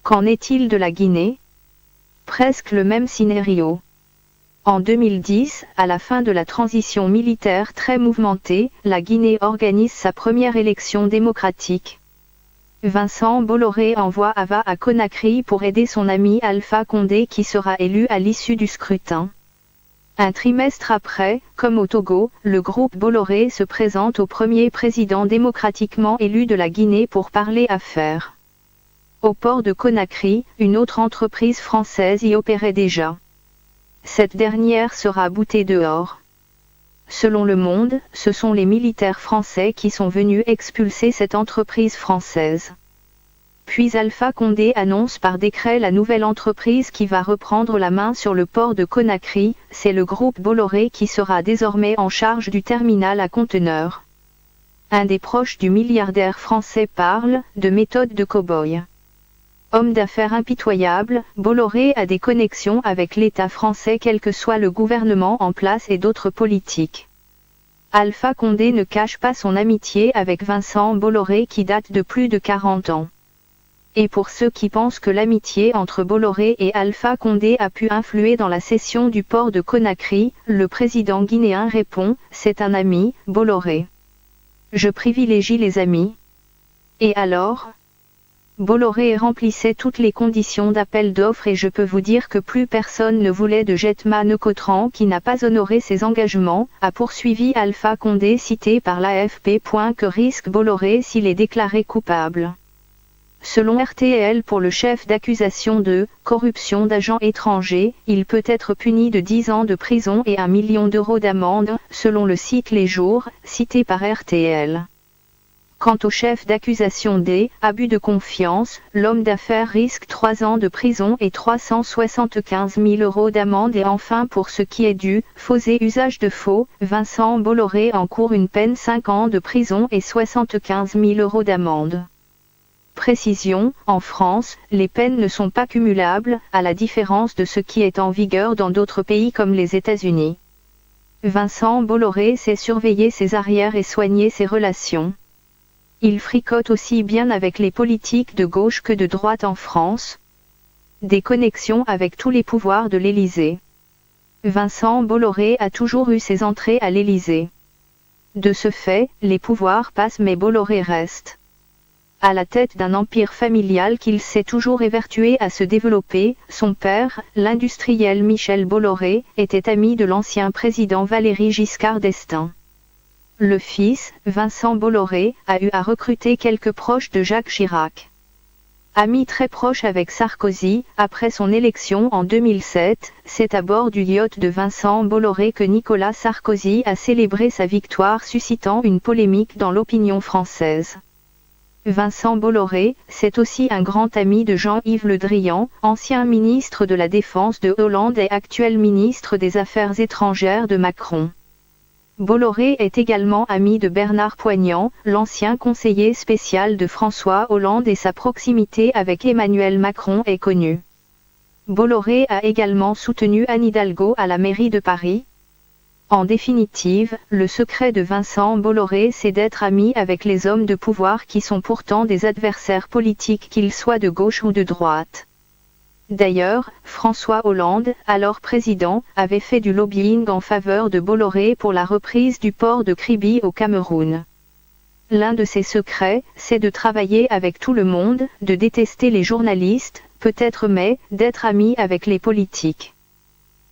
S3: Qu'en est-il de la Guinée? Presque le même scénario. En 2010, à la fin de la transition militaire très mouvementée, la Guinée organise sa première élection démocratique. Vincent Bolloré envoie Ava à Conakry pour aider son ami Alpha Condé qui sera élu à l'issue du scrutin. Un trimestre après, comme au Togo, le groupe Bolloré se présente au premier président démocratiquement élu de la Guinée pour parler affaires. Au port de Conakry, une autre entreprise française y opérait déjà. Cette dernière sera boutée dehors. Selon Le Monde, ce sont les militaires français qui sont venus expulser cette entreprise française. Puis Alpha Condé annonce par décret la nouvelle entreprise qui va reprendre la main sur le port de Conakry, c'est le groupe Bolloré qui sera désormais en charge du terminal à conteneurs. Un des proches du milliardaire français parle de méthode de cow-boy. Homme d'affaires impitoyable, Bolloré a des connexions avec l'État français quel que soit le gouvernement en place et d'autres politiques. Alpha Condé ne cache pas son amitié avec Vincent Bolloré qui date de plus de 40 ans. Et pour ceux qui pensent que l'amitié entre Bolloré et Alpha Condé a pu influer dans la cession du port de Conakry, le président guinéen répond, c'est un ami, Bolloré. Je privilégie les amis. Et alors ? Bolloré remplissait toutes les conditions d'appel d'offres et je peux vous dire que plus personne ne voulait de Jetman Cotran qui n'a pas honoré ses engagements, a poursuivi Alpha Condé cité par l'AFP. Que risque Bolloré s'il est déclaré coupable ? Selon RTL pour le chef d'accusation de corruption d'agents étrangers, il peut être puni de 10 ans de prison et 1 million d'euros d'amende, selon le site Les Jours, cité par RTL. Quant au chef d'accusation des abus de confiance, l'homme d'affaires risque 3 ans de prison et 375 000 euros d'amende et enfin pour ce qui est du faux et usage de faux, Vincent Bolloré encourt une peine 5 ans de prison et 75 000 euros d'amende. Précision, en France, les peines ne sont pas cumulables, à la différence de ce qui est en vigueur dans d'autres pays comme les États-Unis. Vincent Bolloré sait surveiller ses arrières et soigner ses relations. Il fricote aussi bien avec les politiques de gauche que de droite en France. Des connexions avec tous les pouvoirs de l'Élysée. Vincent Bolloré a toujours eu ses entrées à l'Élysée. De ce fait, les pouvoirs passent mais Bolloré reste. À la tête d'un empire familial qu'il s'est toujours évertué à se développer, son père, l'industriel Michel Bolloré, était ami de l'ancien président Valéry Giscard d'Estaing. Le fils, Vincent Bolloré, a eu à recruter quelques proches de Jacques Chirac. Ami très proche avec Sarkozy, après son élection en 2007, c'est à bord du yacht de Vincent Bolloré que Nicolas Sarkozy a célébré sa victoire suscitant une polémique dans l'opinion française. Vincent Bolloré, c'est aussi un grand ami de Jean-Yves Le Drian, ancien ministre de la Défense de Hollande et actuel ministre des Affaires étrangères de Macron. Bolloré est également ami de Bernard Poignant, l'ancien conseiller spécial de François Hollande et sa proximité avec Emmanuel Macron est connue. Bolloré a également soutenu Anne Hidalgo à la mairie de Paris. En définitive, le secret de Vincent Bolloré c'est d'être ami avec les hommes de pouvoir qui sont pourtant des adversaires politiques qu'ils soient de gauche ou de droite. D'ailleurs, François Hollande, alors président, avait fait du lobbying en faveur de Bolloré pour la reprise du port de Kribi au Cameroun. L'un de ses secrets, c'est de travailler avec tout le monde, de détester les journalistes, peut-être mais, d'être ami avec les politiques.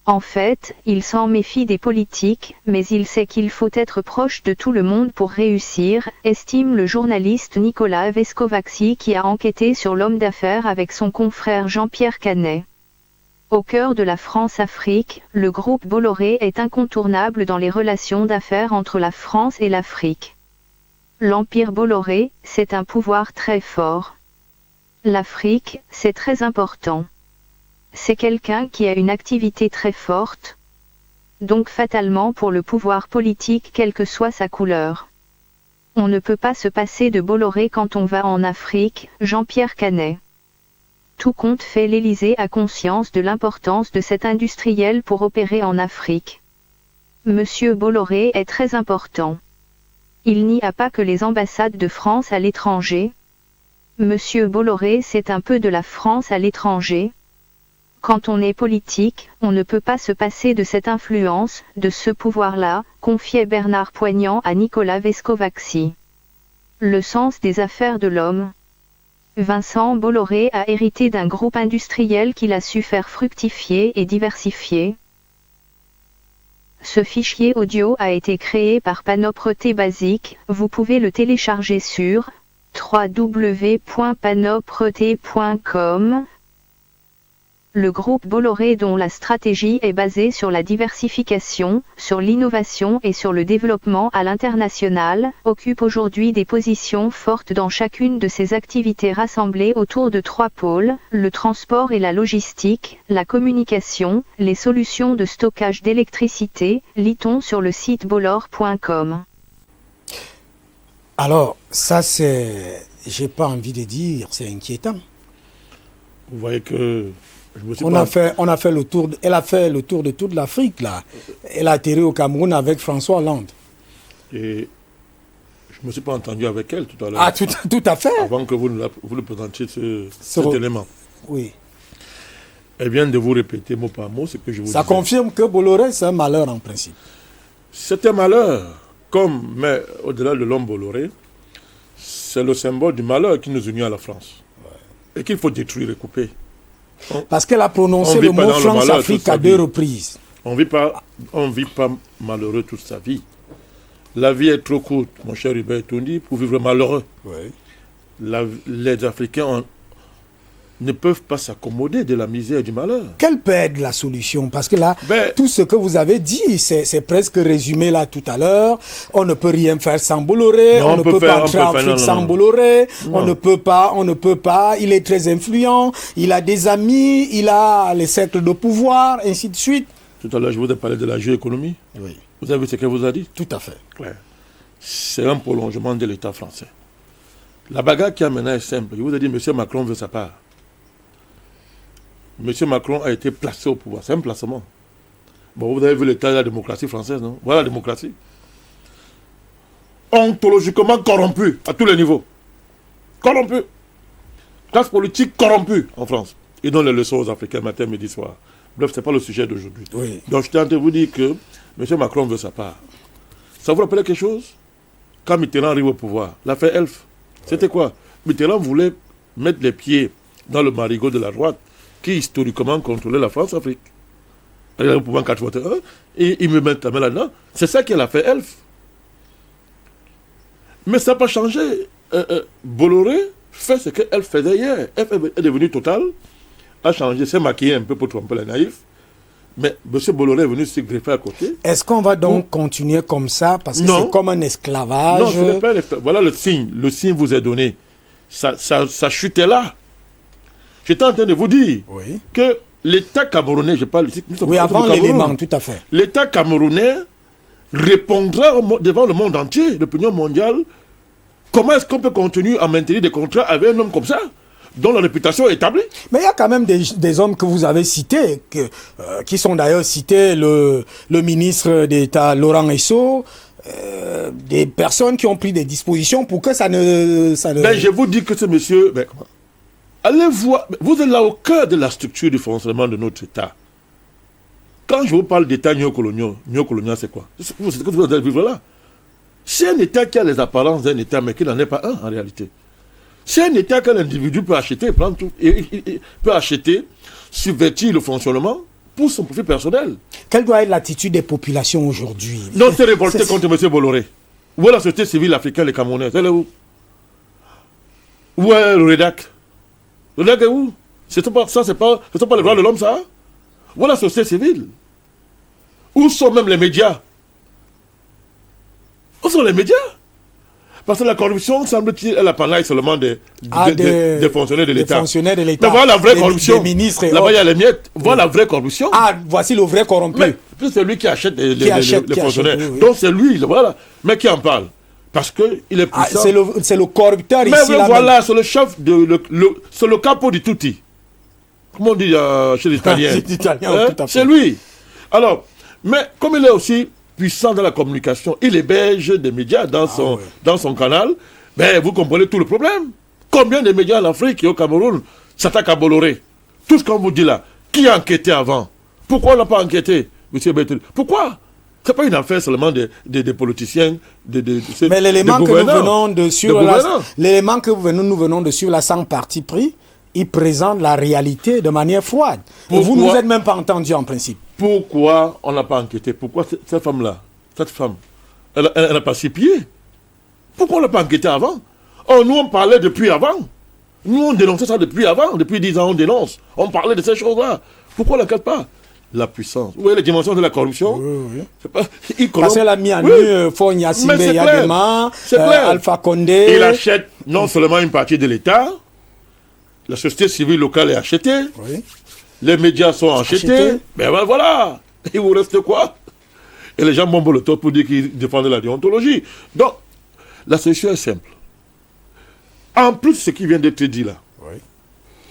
S3: En fait, il s'en méfie des politiques, mais il sait qu'il faut être proche de tout le monde pour réussir, estime le journaliste Nicolas Vescovaci qui a enquêté sur l'homme d'affaires avec son confrère Jean-Pierre Canet. Au cœur de la France-Afrique, le groupe Bolloré est incontournable dans les relations d'affaires entre la France et l'Afrique. L'empire Bolloré, c'est un pouvoir très fort. L'Afrique, c'est très important. C'est quelqu'un qui a une activité très forte, donc fatalement pour le pouvoir politique quelle que soit sa couleur. On ne peut pas se passer de Bolloré quand on va en Afrique, Jean-Pierre Canet. Tout compte fait l'Élysée a conscience de l'importance de cet industriel pour opérer en Afrique. Monsieur Bolloré est très important. Il n'y a pas que les ambassades de France à l'étranger. Monsieur Bolloré c'est un peu de la France à l'étranger. Quand on est politique, on ne peut pas se passer de cette influence, de ce pouvoir-là, confiait Bernard Poignant à Nicolas Vescovaci. Le sens des affaires de l'homme. Vincent Bolloré a hérité d'un groupe industriel qu'il a su faire fructifier et diversifier. Ce fichier audio a été créé par Panopre T Basic, vous pouvez le télécharger sur www.panopreté.com. Le groupe Bolloré, dont la stratégie est basée sur la diversification, sur l'innovation et sur le développement à l'international, occupe aujourd'hui des positions fortes dans chacune de ses activités rassemblées autour de 3 pôles, le transport et la logistique, la communication, les solutions de stockage d'électricité, lit-on sur le site bollor.com.
S1: Alors, ça j'ai pas envie de dire, c'est inquiétant.
S2: Vous voyez que...
S1: Elle a fait le tour de toute l'Afrique, là. Elle a atterri au Cameroun avec François Hollande.
S2: Et je ne me suis pas entendu avec elle tout à l'heure.
S1: Ah, tout à fait.
S2: Avant que vous le présentiez cet élément.
S1: Oui.
S2: Elle vient de vous répéter mot par mot ce que je vous disais.
S1: Ça confirme que Bolloré, c'est un malheur en principe.
S2: C'est un malheur, mais au-delà de l'homme Bolloré, c'est le symbole du malheur qui nous unit à la France. Ouais. Et qu'il faut détruire et couper.
S1: Parce qu'elle a prononcé le mot France-Afrique à 2 reprises.
S2: On vit pas malheureux toute sa vie. La vie est trop courte, mon cher Hubert Tondi, pour vivre malheureux.
S1: Oui.
S2: Les Africains ne peuvent pas s'accommoder de la misère et du malheur.
S1: Quelle peut être la solution? Parce que là, tout ce que vous avez dit, c'est presque résumé là tout à l'heure. On ne peut rien faire sans Bolloré, on ne peut pas entrer en Afrique sans Bolloré, on ne peut pas, il est très influent, il a des amis, il a les cercles de pouvoir, ainsi de suite.
S2: Tout à l'heure, je vous ai parlé de la géoéconomie.
S1: Oui.
S2: Vous avez vu ce qu'elle vous a dit?
S1: Tout à fait.
S2: Ouais. C'est un prolongement de l'État français. La bagarre qui a maintenant est simple. Je vous ai dit, M. Macron veut sa part. M. Macron a été placé au pouvoir. C'est un placement. Bon, vous avez vu l'état de la démocratie française, non? Voilà la démocratie. Ontologiquement corrompue à tous les niveaux. Corrompue. Classe politique corrompue en France. Ils donnent les leçons aux Africains matin, midi, soir. Bref, ce n'est pas le sujet d'aujourd'hui.
S1: Oui.
S2: Donc, je tiens à vous dire que M. Macron veut sa part. Ça vous rappelle quelque chose? Quand Mitterrand arrive au pouvoir, l'affaire Elf, c'était quoi? Mitterrand voulait mettre les pieds dans le marigot de la droite qui historiquement contrôlait la France-Afrique. Il est au pouvoir en 1981 et il me met la main là-dedans. C'est ça qui a fait Elf. Mais ça n'a pas changé. Bolloré fait ce qu'elle faisait hier. Elf est devenu Total, a changé, s'est maquillé un peu pour tromper les naïfs. Mais M. Bolloré est venu se greffer à côté.
S1: Est-ce qu'on va donc continuer comme ça? Parce que c'est comme un esclavage.
S2: Non, ce n'est pas un esclavage. Voilà le signe. Le signe vous est donné. Ça chutait là. J'étais en train de vous dire que l'État camerounais, je parle ici...
S1: Oui, avant l'élément, tout à fait.
S2: L'État camerounais répondra devant le monde entier, l'opinion mondiale, comment est-ce qu'on peut continuer à maintenir des contrats avec un homme comme ça, dont la réputation est établie?
S1: Mais il y a quand même des hommes que vous avez cités, qui sont d'ailleurs cités, le ministre d'État Laurent Esso, des personnes qui ont pris des dispositions pour que ça ne...
S2: Ben, je vous dis que ce monsieur... Ben, allez voir, vous êtes là au cœur de la structure du fonctionnement de notre État. Quand je vous parle d'État néocolonial, c'est quoi? C'est ce que vous allez vivre là. C'est un État qui a les apparences d'un État, mais qui n'en est pas un en réalité. C'est un État qu'un individu peut acheter, prendre tout, et peut acheter, subvertir le fonctionnement pour son profit personnel.
S1: Quelle doit être l'attitude des populations aujourd'hui?
S2: Non, c'est révolté contre M. Bolloré. Où est la société civile africaine, les Camerounais? Elle est où? Où est le REDAC? Le REDAC est où? Ce ne sont pas les droits de l'homme, ça? Où est la société civile? Où sont même les médias? Où sont les médias? Parce que la corruption, semble-t-il, est l'apanage seulement des fonctionnaires de l'État. Mais voilà la vraie corruption. Là-bas, il y a les miettes. Voilà la vraie corruption.
S1: Ah, voici le vrai corrompu.
S2: Mais c'est lui qui achète les fonctionnaires. Oui. Donc c'est lui, voilà. Mais qui en parle? Parce qu'il est puissant.
S1: C'est le corrupteur ici.
S2: Mais voilà, c'est le chef, c'est le capo di tutti. Comment on dit chez les Italiens? C'est lui. Alors, mais comme il est aussi puissant dans la communication, il héberge des médias dans son canal, ben vous comprenez tout le problème. Combien de médias en Afrique et au Cameroun s'attaquent à Bolloré? Tout ce qu'on vous dit là, qui a enquêté avant? Pourquoi on n'a pas enquêté, M. Bertrand? Pourquoi? Ce n'est pas une affaire seulement des politiciens,
S1: mais l'élément que nous venons de suivre, l'élément que nous venons de suivre, la sans parti pris, il présente la réalité de manière froide. Vous ne vous êtes même pas entendu en principe.
S2: Pourquoi on n'a pas enquêté? Pourquoi cette femme, elle n'a pas 6 pieds? Pourquoi on n'a pas enquêté avant? Oh, nous, on parlait depuis avant. Nous, on dénonçait ça depuis avant. Depuis 10 ans, on dénonce. On parlait de ces choses-là. Pourquoi on ne la capte pas? La puissance. Vous voyez les dimensions de la corruption?
S1: Oui.
S2: C'est pas...
S1: Parce qu'elle a mis en nu Fogna Simbe Yadema, Alpha Condé.
S2: Il achète non seulement une partie de l'État, la société civile locale est achetée, les médias sont achetés. Ben voilà. Il vous reste quoi? Et les gens bombent le top pour dire qu'ils défendent la déontologie. Donc, la solution est simple. En plus de ce qui vient d'être dit là,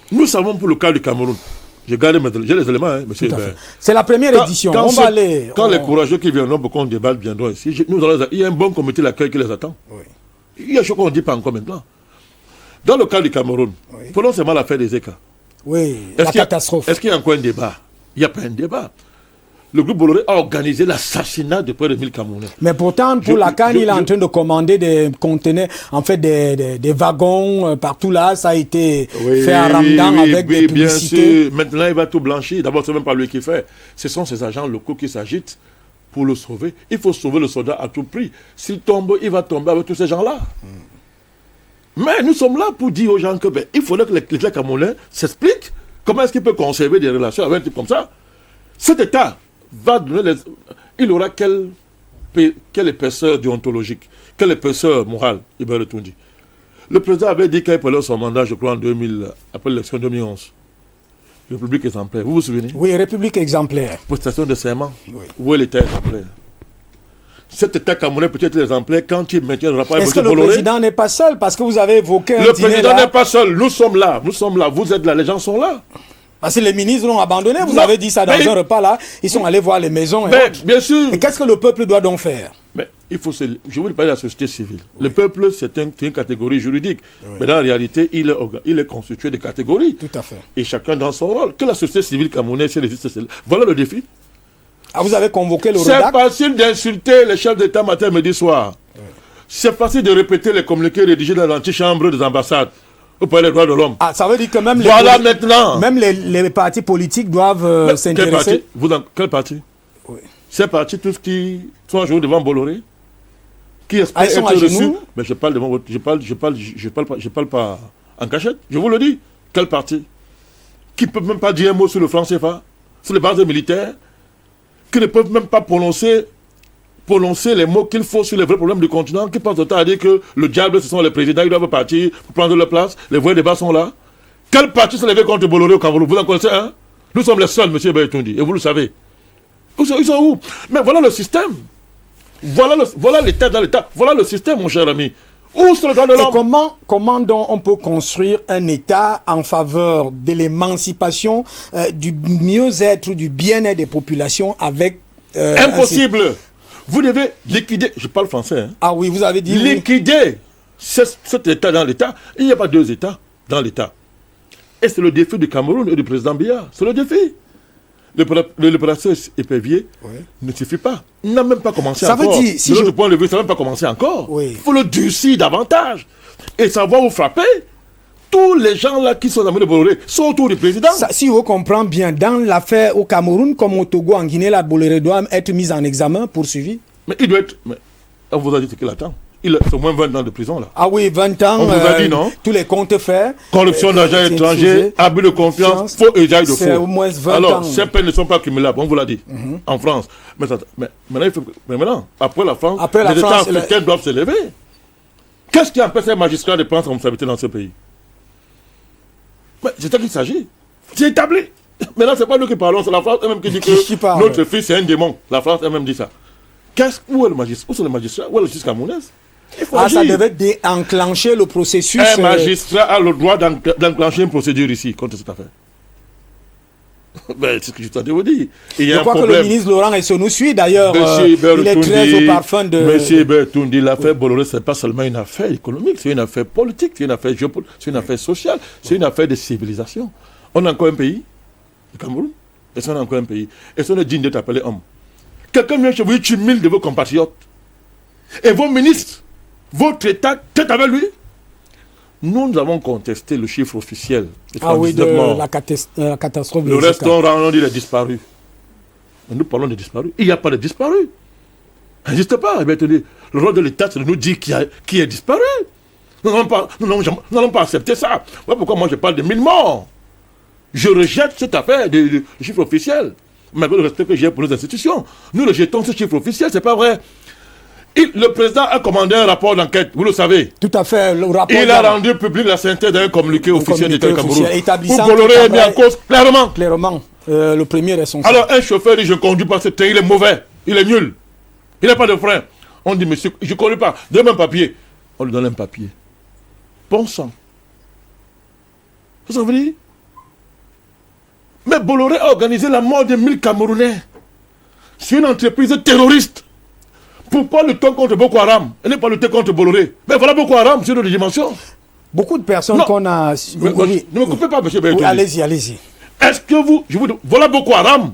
S2: nous savons pour le cas du Cameroun, j'ai les éléments, hein, monsieur.
S1: C'est la première édition.
S2: Quand les courageux qui viendront pour qu'on débatte viendront ici, il y a un bon comité d'accueil qui les attend. Il y a des choses qu'on ne dit pas encore maintenant. Dans le cas du Cameroun, prenons seulement l'affaire des ECA.
S1: Oui, la catastrophe.
S2: Est-ce qu'il y a encore un débat? Il n'y a pas un débat. Le groupe Bolloré a organisé l'assassinat de près de 1000 Camerounais.
S1: Mais pourtant, pour la CAN, il est en train de commander des conteneurs, en fait, des wagons partout là. Ça a été fait à Ramadan avec des publicités.
S2: Bien sûr. Maintenant, il va tout blanchir. D'abord, ce n'est même pas lui qui fait. Ce sont ces agents locaux qui s'agitent pour le sauver. Il faut sauver le soldat à tout prix. S'il tombe, il va tomber avec tous ces gens-là. Mais nous sommes là pour dire aux gens que il faudrait que l'État camerounais s'explique comment est-ce qu'il peut conserver des relations avec un type comme ça. Cet État va donner il aura quelle épaisseur déontologique, quelle épaisseur morale, Hubert Otundi. Le président avait dit qu'il prenait son mandat, je crois, après l'élection 2011. République exemplaire, vous vous souvenez?
S1: Oui, République exemplaire.
S2: Prestation de serment. Où est l'État exemplaire? Cet État camerounais peut être exemplaire quand il maintient le rapport avec
S1: Est-ce que le président n'est pas seul? Parce que vous avez évoqué un
S2: Le
S1: dîner
S2: président
S1: là.
S2: n'est pas seul, nous sommes là, vous êtes là, les gens sont là.
S1: Parce que les ministres l'ont abandonné, vous avez dit ça dans un repas là, ils sont allés voir les maisons.
S2: Bien sûr.
S1: Et qu'est-ce que le peuple doit donc faire?
S2: Mais je voulais parler de la société civile. Le peuple, c'est une catégorie juridique. Mais dans la réalité, il est constitué de catégories.
S1: Tout à fait.
S2: Et chacun dans son rôle. Que la société civile camerounaise, voilà le défi.
S1: Ah, vous avez convoqué le REDAC?
S2: C'est facile d'insulter les chefs d'État matin, midi, soir. C'est facile de répéter les communiqués rédigés dans l'antichambre des ambassades. Pour les droits de l'homme.
S1: Ah, ça veut dire que même
S2: maintenant.
S1: Même les partis politiques doivent s'intéresser.
S2: Quel parti? Ces partis, tous qui sont à genoux devant Bolloré, qui espèrent être reçus. Mais je parle devant je parle pas en cachette. Je vous le dis. Quel parti? Qui ne peuvent même pas dire un mot sur le franc CFA, sur les bases militaires, qui ne peuvent même pas prononcer les mots qu'il faut sur les vrais problèmes du continent, qui pensent autant à dire que le diable, ce sont les présidents, ils doivent partir pour prendre leur place, les vrais débats sont là. Quel parti s'est levé contre Bolloré au Cameroun? Vous en connaissez un? Nous sommes les seuls, M. Bertondi, et vous le savez. Ils sont où? Mais voilà le système. Voilà l'État dans l'État. Voilà le système, mon cher ami. Où sont les droits de l'homme?
S1: Et comment donc on peut construire un État en faveur de l'émancipation, du mieux-être, du bien-être des populations avec...
S2: Impossible. Vous devez liquider, je parle français. Hein.
S1: Ah oui, vous avez dit...
S2: Liquider cet État dans l'État. Il n'y a pas deux États dans l'État. Et c'est le défi du Cameroun et du président Biya. C'est le défi. L'opération épervier ne suffit pas. Il n'a même pas commencé encore.
S1: Ça veut dire...
S2: de notre point de vue, ça n'a même pas commencé encore. Il faut le durcir davantage. Et ça va vous frapper. Tous les gens là qui sont amis de Bolloré sont autour du président.
S1: Si on comprend bien, dans l'affaire au Cameroun, comme au Togo, en Guinée, la Bolloré doit être mis en examen, poursuivi.
S2: Mais il doit être... Mais on vous a dit ce qu'il attend. C'est au moins 20 ans de prison là.
S1: Ah oui, 20 ans.
S2: On vous a dit non?
S1: Tous les comptes faits.
S2: Corruption d'argent étranger, abus de confiance, faux usage de faux.
S1: C'est au moins 20
S2: Alors,
S1: ans.
S2: ces peines ne sont pas cumulables, on vous l'a dit, en France. Mais maintenant, après la France, les États africains doivent se lever. Qu'est-ce qui empêche les magistrats de prendre responsabilité dans ce pays? C'est ça qu'il s'agit. C'est établi. Maintenant, ce n'est pas nous qui parlons, c'est la France elle-même qui dit que notre fils c'est un démon. La France elle-même dit ça. Où est le magistrat? Où sont les magistrats? Où est le justice camerounaise?
S1: Ça devait déclencher le processus.
S2: Un magistrat a le droit d'enclencher une procédure ici contre cette affaire. C'est ce que je t'ai vous dire.
S1: Je crois que le ministre Laurent Essonou suit d'ailleurs. Il est très au parfum de...
S2: Monsieur Bertondi, l'affaire Bolloré, ce n'est pas seulement une affaire économique, c'est une affaire politique, c'est une affaire géopolitique, c'est une affaire sociale, c'est une affaire de civilisation. On a encore un pays, le Cameroun, et on a encore un pays. Et on est digne d'être appelé homme. Quelqu'un vient chez vous, il tue 1000 de vos compatriotes. Et vos ministres, votre État, tête avec lui. Nous avons contesté le chiffre officiel.
S1: De la catastrophe.
S2: Le reste, on dit les disparus. Mais nous parlons des disparus. Il n'y a pas de disparus. Ça n'existe pas. Le rôle de l'État, c'est de nous dire qui est disparu. Nous n'allons pas accepter ça. Voilà pourquoi moi je parle de 1000 morts. Je rejette cette affaire de chiffre officiel. Malgré le respect que j'ai pour nos institutions. Nous rejetons ce chiffre officiel, c'est pas vrai. Le président a commandé un rapport d'enquête, vous le savez.
S1: Tout à fait, le rapport.
S2: Il a rendu public la synthèse d'un communiqué officiel d'État du Cameroun.
S1: Établissant
S2: pour Bolloré est mis en cause clairement.
S1: Clairement, le premier responsable.
S2: Alors un chauffeur dit je ne conduis pas ce train, il est mauvais, il est nul. Il n'a pas de frein. On dit monsieur, je ne conduis pas, donne-moi un papier. On lui donne un papier. Bon sang. Ça veut dire? Mais Bolloré a organisé la mort de 1000 Camerounais. C'est une entreprise terroriste. Pourquoi lutter contre Boko Haram et ne pas lutter contre Bolloré? Mais voilà Boko Haram sur d'autres dimensions.
S1: Beaucoup de personnes qu'on a...
S2: Ne me coupez pas, monsieur Bertoni.
S1: Allez-y, allez-y.
S2: Est-ce que voilà Boko Haram.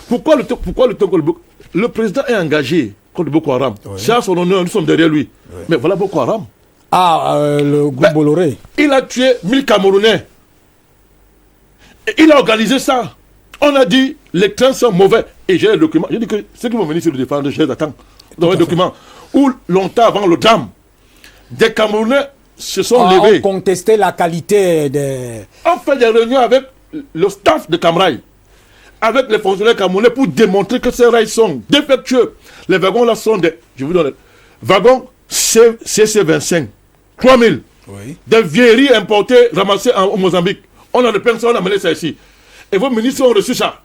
S2: Pourquoi lutter contre Boko Haram? Le président est engagé contre Boko Haram. Oui. C'est à son honneur, nous sommes derrière lui. Oui. Mais voilà Boko Haram.
S1: Le groupe Bolloré.
S2: Il a tué 1000 Camerounais. Et il a organisé ça. On a dit, les trains sont mauvais. Et j'ai les documents. J'ai dit que ceux qui vont venir sur le défendre, je les attends. Dans les documents. Où longtemps avant le drame, des Camerounais se sont levés.
S1: On contestait la qualité des...
S2: On fait des réunions avec le staff de Camrail, avec les fonctionnaires camerounais pour démontrer que ces rails sont défectueux. Les wagons là sont des... Je vous donne... Wagons CC25. 3000. Oui. Des vieilleries importées, ramassées au Mozambique. On a des personnes, on a amené ça ici. Et vos ministres ont reçu ça.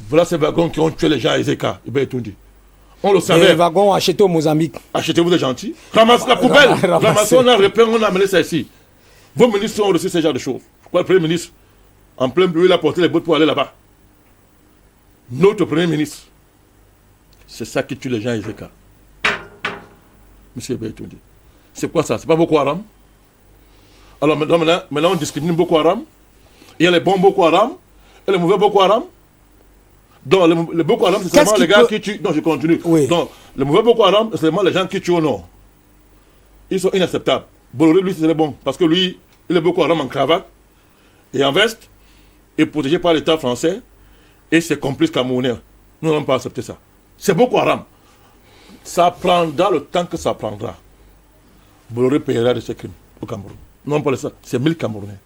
S2: Voilà ces wagons qui ont tué les gens à Ezeka. On le savait.
S1: Les wagons achetés au Mozambique.
S2: Achetez-vous des gentils. Ramassez la poubelle. Ramassez, on a repris, on a amené ça ici. Vos ministres ont reçu ce genre de choses. Pourquoi le Premier ministre, en plein bruit, il a porté les bottes pour aller là-bas? Notre Premier ministre, c'est ça qui tue les gens à Ezeka. Monsieur Bertoni. C'est quoi ça? C'est pas Boko Haram? Alors maintenant on discrimine Boko Haram. Il y a les bons Boko Haram et les mauvais Boko Haram. Donc le Boko Haram, c'est seulement les gars qui tuent. Non, je continue. Oui. Donc le mauvais Boko Haram, c'est seulement les gens qui tuent au nord. Ils sont inacceptables. Bolloré, lui, c'est bon. Parce que lui, il est Boko Haram en cravate et en veste, et protégé par l'État français et ses complices camerounais. Nous n'allons pas accepter ça. C'est Boko Haram. Ça prendra le temps que ça prendra. Bolloré payera de ses crimes au Cameroun. Non, pas ça. C'est 1000 Camerounais.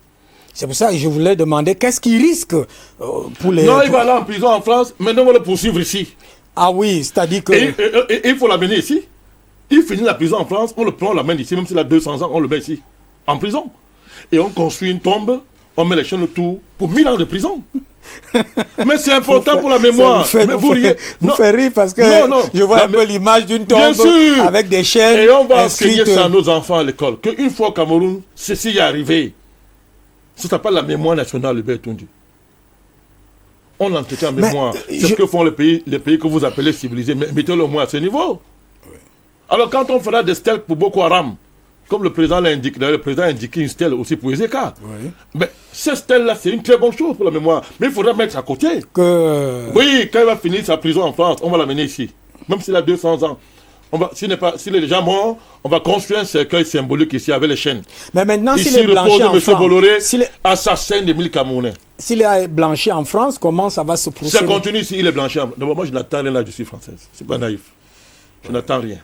S1: C'est pour ça que je voulais demander qu'est-ce qu'il risque pour les...
S2: Non, il va aller en prison en France, maintenant on va le poursuivre ici.
S1: Ah oui, c'est-à-dire que...
S2: Et il faut l'amener ici. Il finit la prison en France, on le prend, on l'amène ici, même s'il a 200 ans, on le met ici, en prison. Et on construit une tombe, on met les chaînes autour pour 1000 ans de prison. Mais c'est important pour la mémoire.
S1: Vous faites rire parce que je vois un peu l'image d'une tombe avec des chaînes.
S2: Et on va enseigner ça à nos enfants à l'école. Qu'une fois au Cameroun, ceci est arrivé. Ça s'appelle la mémoire nationale, le Bertoni. On entretient la mémoire. C'est ce que font les pays que vous appelez civilisés. Mais mettez-le au moins à ce niveau. Oui. Alors quand on fera des stèles pour Boko Haram, comme le président l'a indiqué, le président a indiqué une stèle aussi pour Ezeka. Oui. Mais cette stèle-là, c'est une très bonne chose pour la mémoire. Mais il faudra mettre à côté. Oui, quand il va finir sa prison en France, on va l'amener ici. Même s'il a 200 ans. S'il est déjà mort, on va construire un cercueil symbolique ici avec les chaînes.
S1: Mais maintenant,
S2: ici,
S1: s'il est blanchi en France,
S2: Bolloré, assassin de 1000 Camerounais.
S1: S'il est blanchi en France, comment ça va se procéder?
S2: Ça continue s'il est blanchi en France. D'abord, moi, je n'attends rien là, je suis française. C'est pas naïf. Je n'attends rien.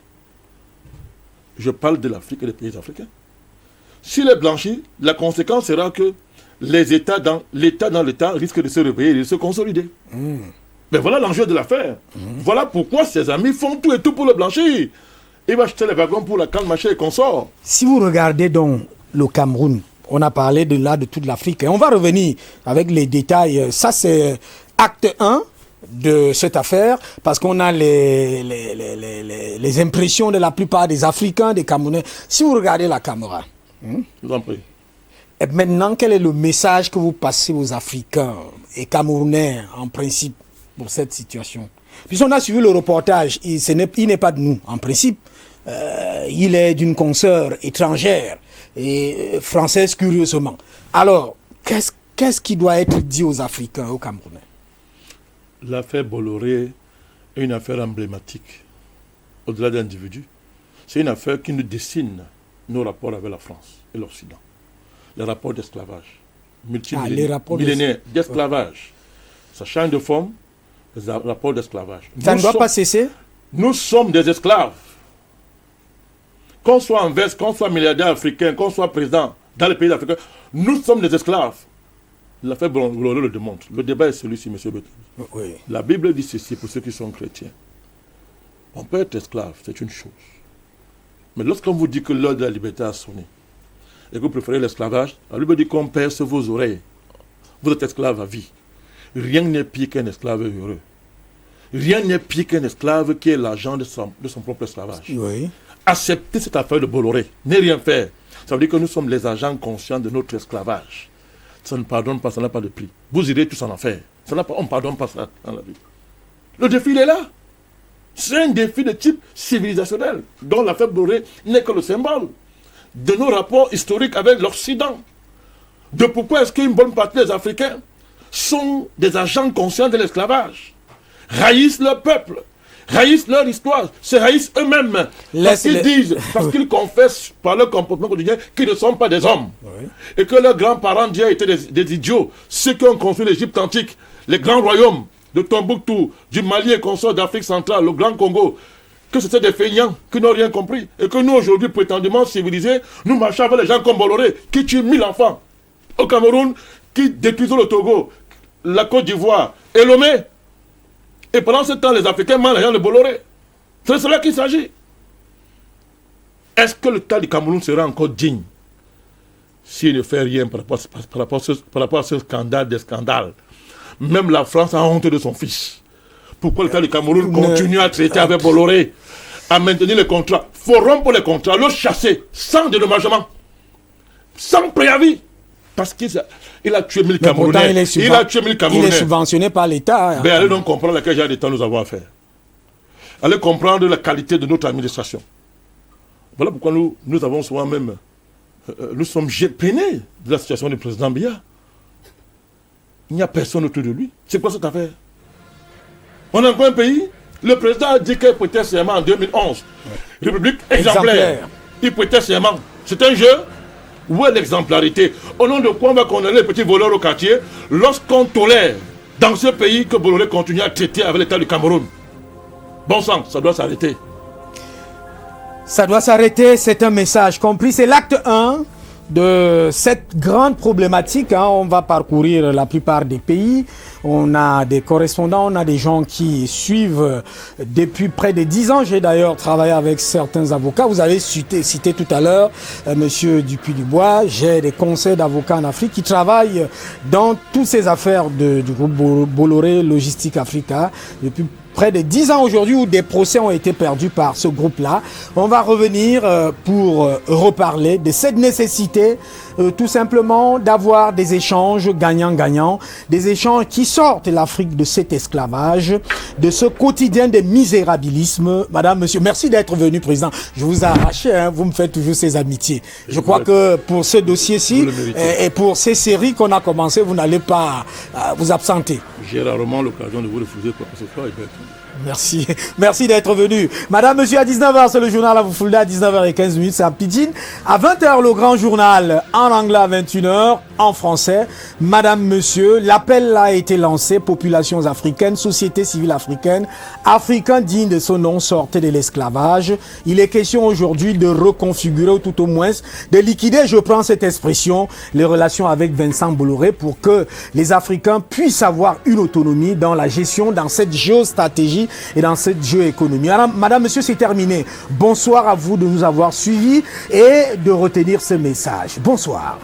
S2: Je parle de l'Afrique et des pays africains. S'il est blanchi, la conséquence sera que l'État dans l'État risque de se réveiller et de se consolider. Mais voilà l'enjeu de l'affaire. Voilà pourquoi ses amis font tout et tout pour le blanchir. Il va acheter les wagons pour la canne mâchée et consorts.
S1: Si vous regardez donc le Cameroun, on a parlé de toute l'Afrique. Et on va revenir avec les détails. Ça, c'est acte 1 de cette affaire, parce qu'on a les impressions de la plupart des Africains, des Camerounais. Si vous regardez la caméra,
S2: je vous en prie.
S1: Et maintenant, quel est le message que vous passez aux Africains et Camerounais, en principe, pour cette situation? Puisqu'on a suivi le reportage, il n'est pas de nous, en principe. Il est d'une consoeur étrangère et française, curieusement. Alors, qu'est-ce qui doit être dit aux Africains, aux Camerounais?
S2: L'affaire Bolloré est une affaire emblématique, au-delà d'individus. C'est une affaire qui nous dessine nos rapports avec la France et l'Occident. Les rapports d'esclavage, millénaires d'esclavage. Ça change de forme, les rapports d'esclavage.
S1: Ça ne doit pas cesser?
S2: Nous sommes des esclaves. qu'on soit en veste, qu'on soit milliardaire africain, qu'on soit président dans les pays africains, nous sommes des esclaves. L'affaire Bolloré le démontre. Le débat est celui-ci, M. Betel.
S1: Oui.
S2: La Bible dit ceci pour ceux qui sont chrétiens. On peut être esclave, c'est une chose. Mais lorsqu'on vous dit que l'heure de la liberté a sonné, et que vous préférez l'esclavage, la Bible dit qu'on perce vos oreilles. Vous êtes esclave à vie. Rien n'est pire qu'un esclave heureux. Rien n'est pire qu'un esclave qui est l'agent de son propre esclavage.
S1: Oui.
S2: Accepter cette affaire de Bolloré, ne rien faire, ça veut dire que nous sommes les agents conscients de notre esclavage. Ça ne pardonne pas, ça n'a pas de prix. Vous irez tous en enfer. On ne pardonne pas ça dans la vie. Le défi, il est là. C'est un défi de type civilisationnel, dont l'affaire Bolloré n'est que le symbole de nos rapports historiques avec l'Occident. De pourquoi est-ce qu'une bonne partie des Africains sont des agents conscients de l'esclavage, haïssent leur peuple, haïssent leur histoire, se haïssent eux-mêmes, parce qu'ils confessent par leur comportement quotidien qu'ils ne sont pas des hommes, oui. Et que leurs grands-parents d'hier étaient des idiots, ceux qui ont construit l'Égypte antique, les grands royaumes de Tombouctou, du Mali et consorts d'Afrique centrale, le Grand Congo, que c'était des feignants qui n'ont rien compris, et que nous aujourd'hui, prétendument civilisés, nous marchons avec les gens comme Bolloré, qui tuent 1000 enfants au Cameroun, qui détruisent le Togo, la Côte d'Ivoire et Lomé. Et pendant ce temps, les Africains mangent l'argent de Bolloré. C'est de cela qu'il s'agit. Est-ce que le cas du Cameroun sera encore digne s'il ne fait rien par rapport à ce scandale des scandales? Même la France a honte de son fils. Pourquoi le cas du Cameroun continue à traiter avec Bolloré, à maintenir les contrats? Il faut rompre les contrats, le chasser, sans dédommagement, sans préavis. Parce qu'il a tué 1000 Camerounais. Il a tué 1000 Camerounais.
S1: Il est subventionné par l'État.
S2: Ben, allez donc comprendre à quel genre d'État nous avons affaire. Allez comprendre la qualité de notre administration. Voilà pourquoi nous avons souvent même... nous sommes peinés de la situation du président Biya. Il n'y a personne autour de lui. C'est quoi cette affaire? On a encore un pays. Le président a dit qu'il prêtait serment en 2011. Ouais. République exemplaire. Il prêtait serment. C'est un jeu. Où est l'exemplarité? Au nom de quoi on va condamner les petits voleurs au quartier lorsqu'on tolère dans ce pays que Bolloré continue à traiter avec l'État du Cameroun? Bon sang, ça doit s'arrêter.
S1: Ça doit s'arrêter, c'est un message compris. C'est l'acte 1 de cette grande problématique. On va parcourir la plupart des pays. On a des correspondants, on a des gens qui suivent depuis près de 10 ans. J'ai d'ailleurs travaillé avec certains avocats. Vous avez cité tout à l'heure Monsieur Dupuis-Dubois. J'ai des conseils d'avocats en Afrique qui travaillent dans toutes ces affaires du groupe Bolloré Logistique Africa depuis près de 10 ans aujourd'hui où des procès ont été perdus par ce groupe-là. On va revenir pour reparler de cette nécessité tout simplement d'avoir des échanges gagnant-gagnant, des échanges qui sortent l'Afrique de cet esclavage, de ce quotidien de misérabilisme. Madame, monsieur, merci d'être venu, président. Je vous ai arraché, vous me faites toujours ces amitiés. Je crois que pour ce dossier-ci et pour ces séries qu'on a commencées, vous n'allez pas vous absenter.
S2: J'ai rarement l'occasion de vous refuser quoi que ce soit.
S1: Merci. Merci d'être venu. Madame, monsieur, à 19h, c'est le journal à vous Fulda, à 19h15, c'est à Pidgin. À 20h, le grand journal en anglais, à 21h, en français. Madame, monsieur, l'appel a été lancé. Populations africaines, société civile africaine, Africains dignes de son nom, sortez de l'esclavage. Il est question aujourd'hui de reconfigurer, ou tout au moins de liquider, je prends cette expression, les relations avec Vincent Bolloré pour que les Africains puissent avoir une autonomie dans la gestion, dans cette géostratégie et dans cette géoéconomie. Alors, madame, monsieur, c'est terminé. Bonsoir à vous de nous avoir suivis et de retenir ce message. Bonsoir.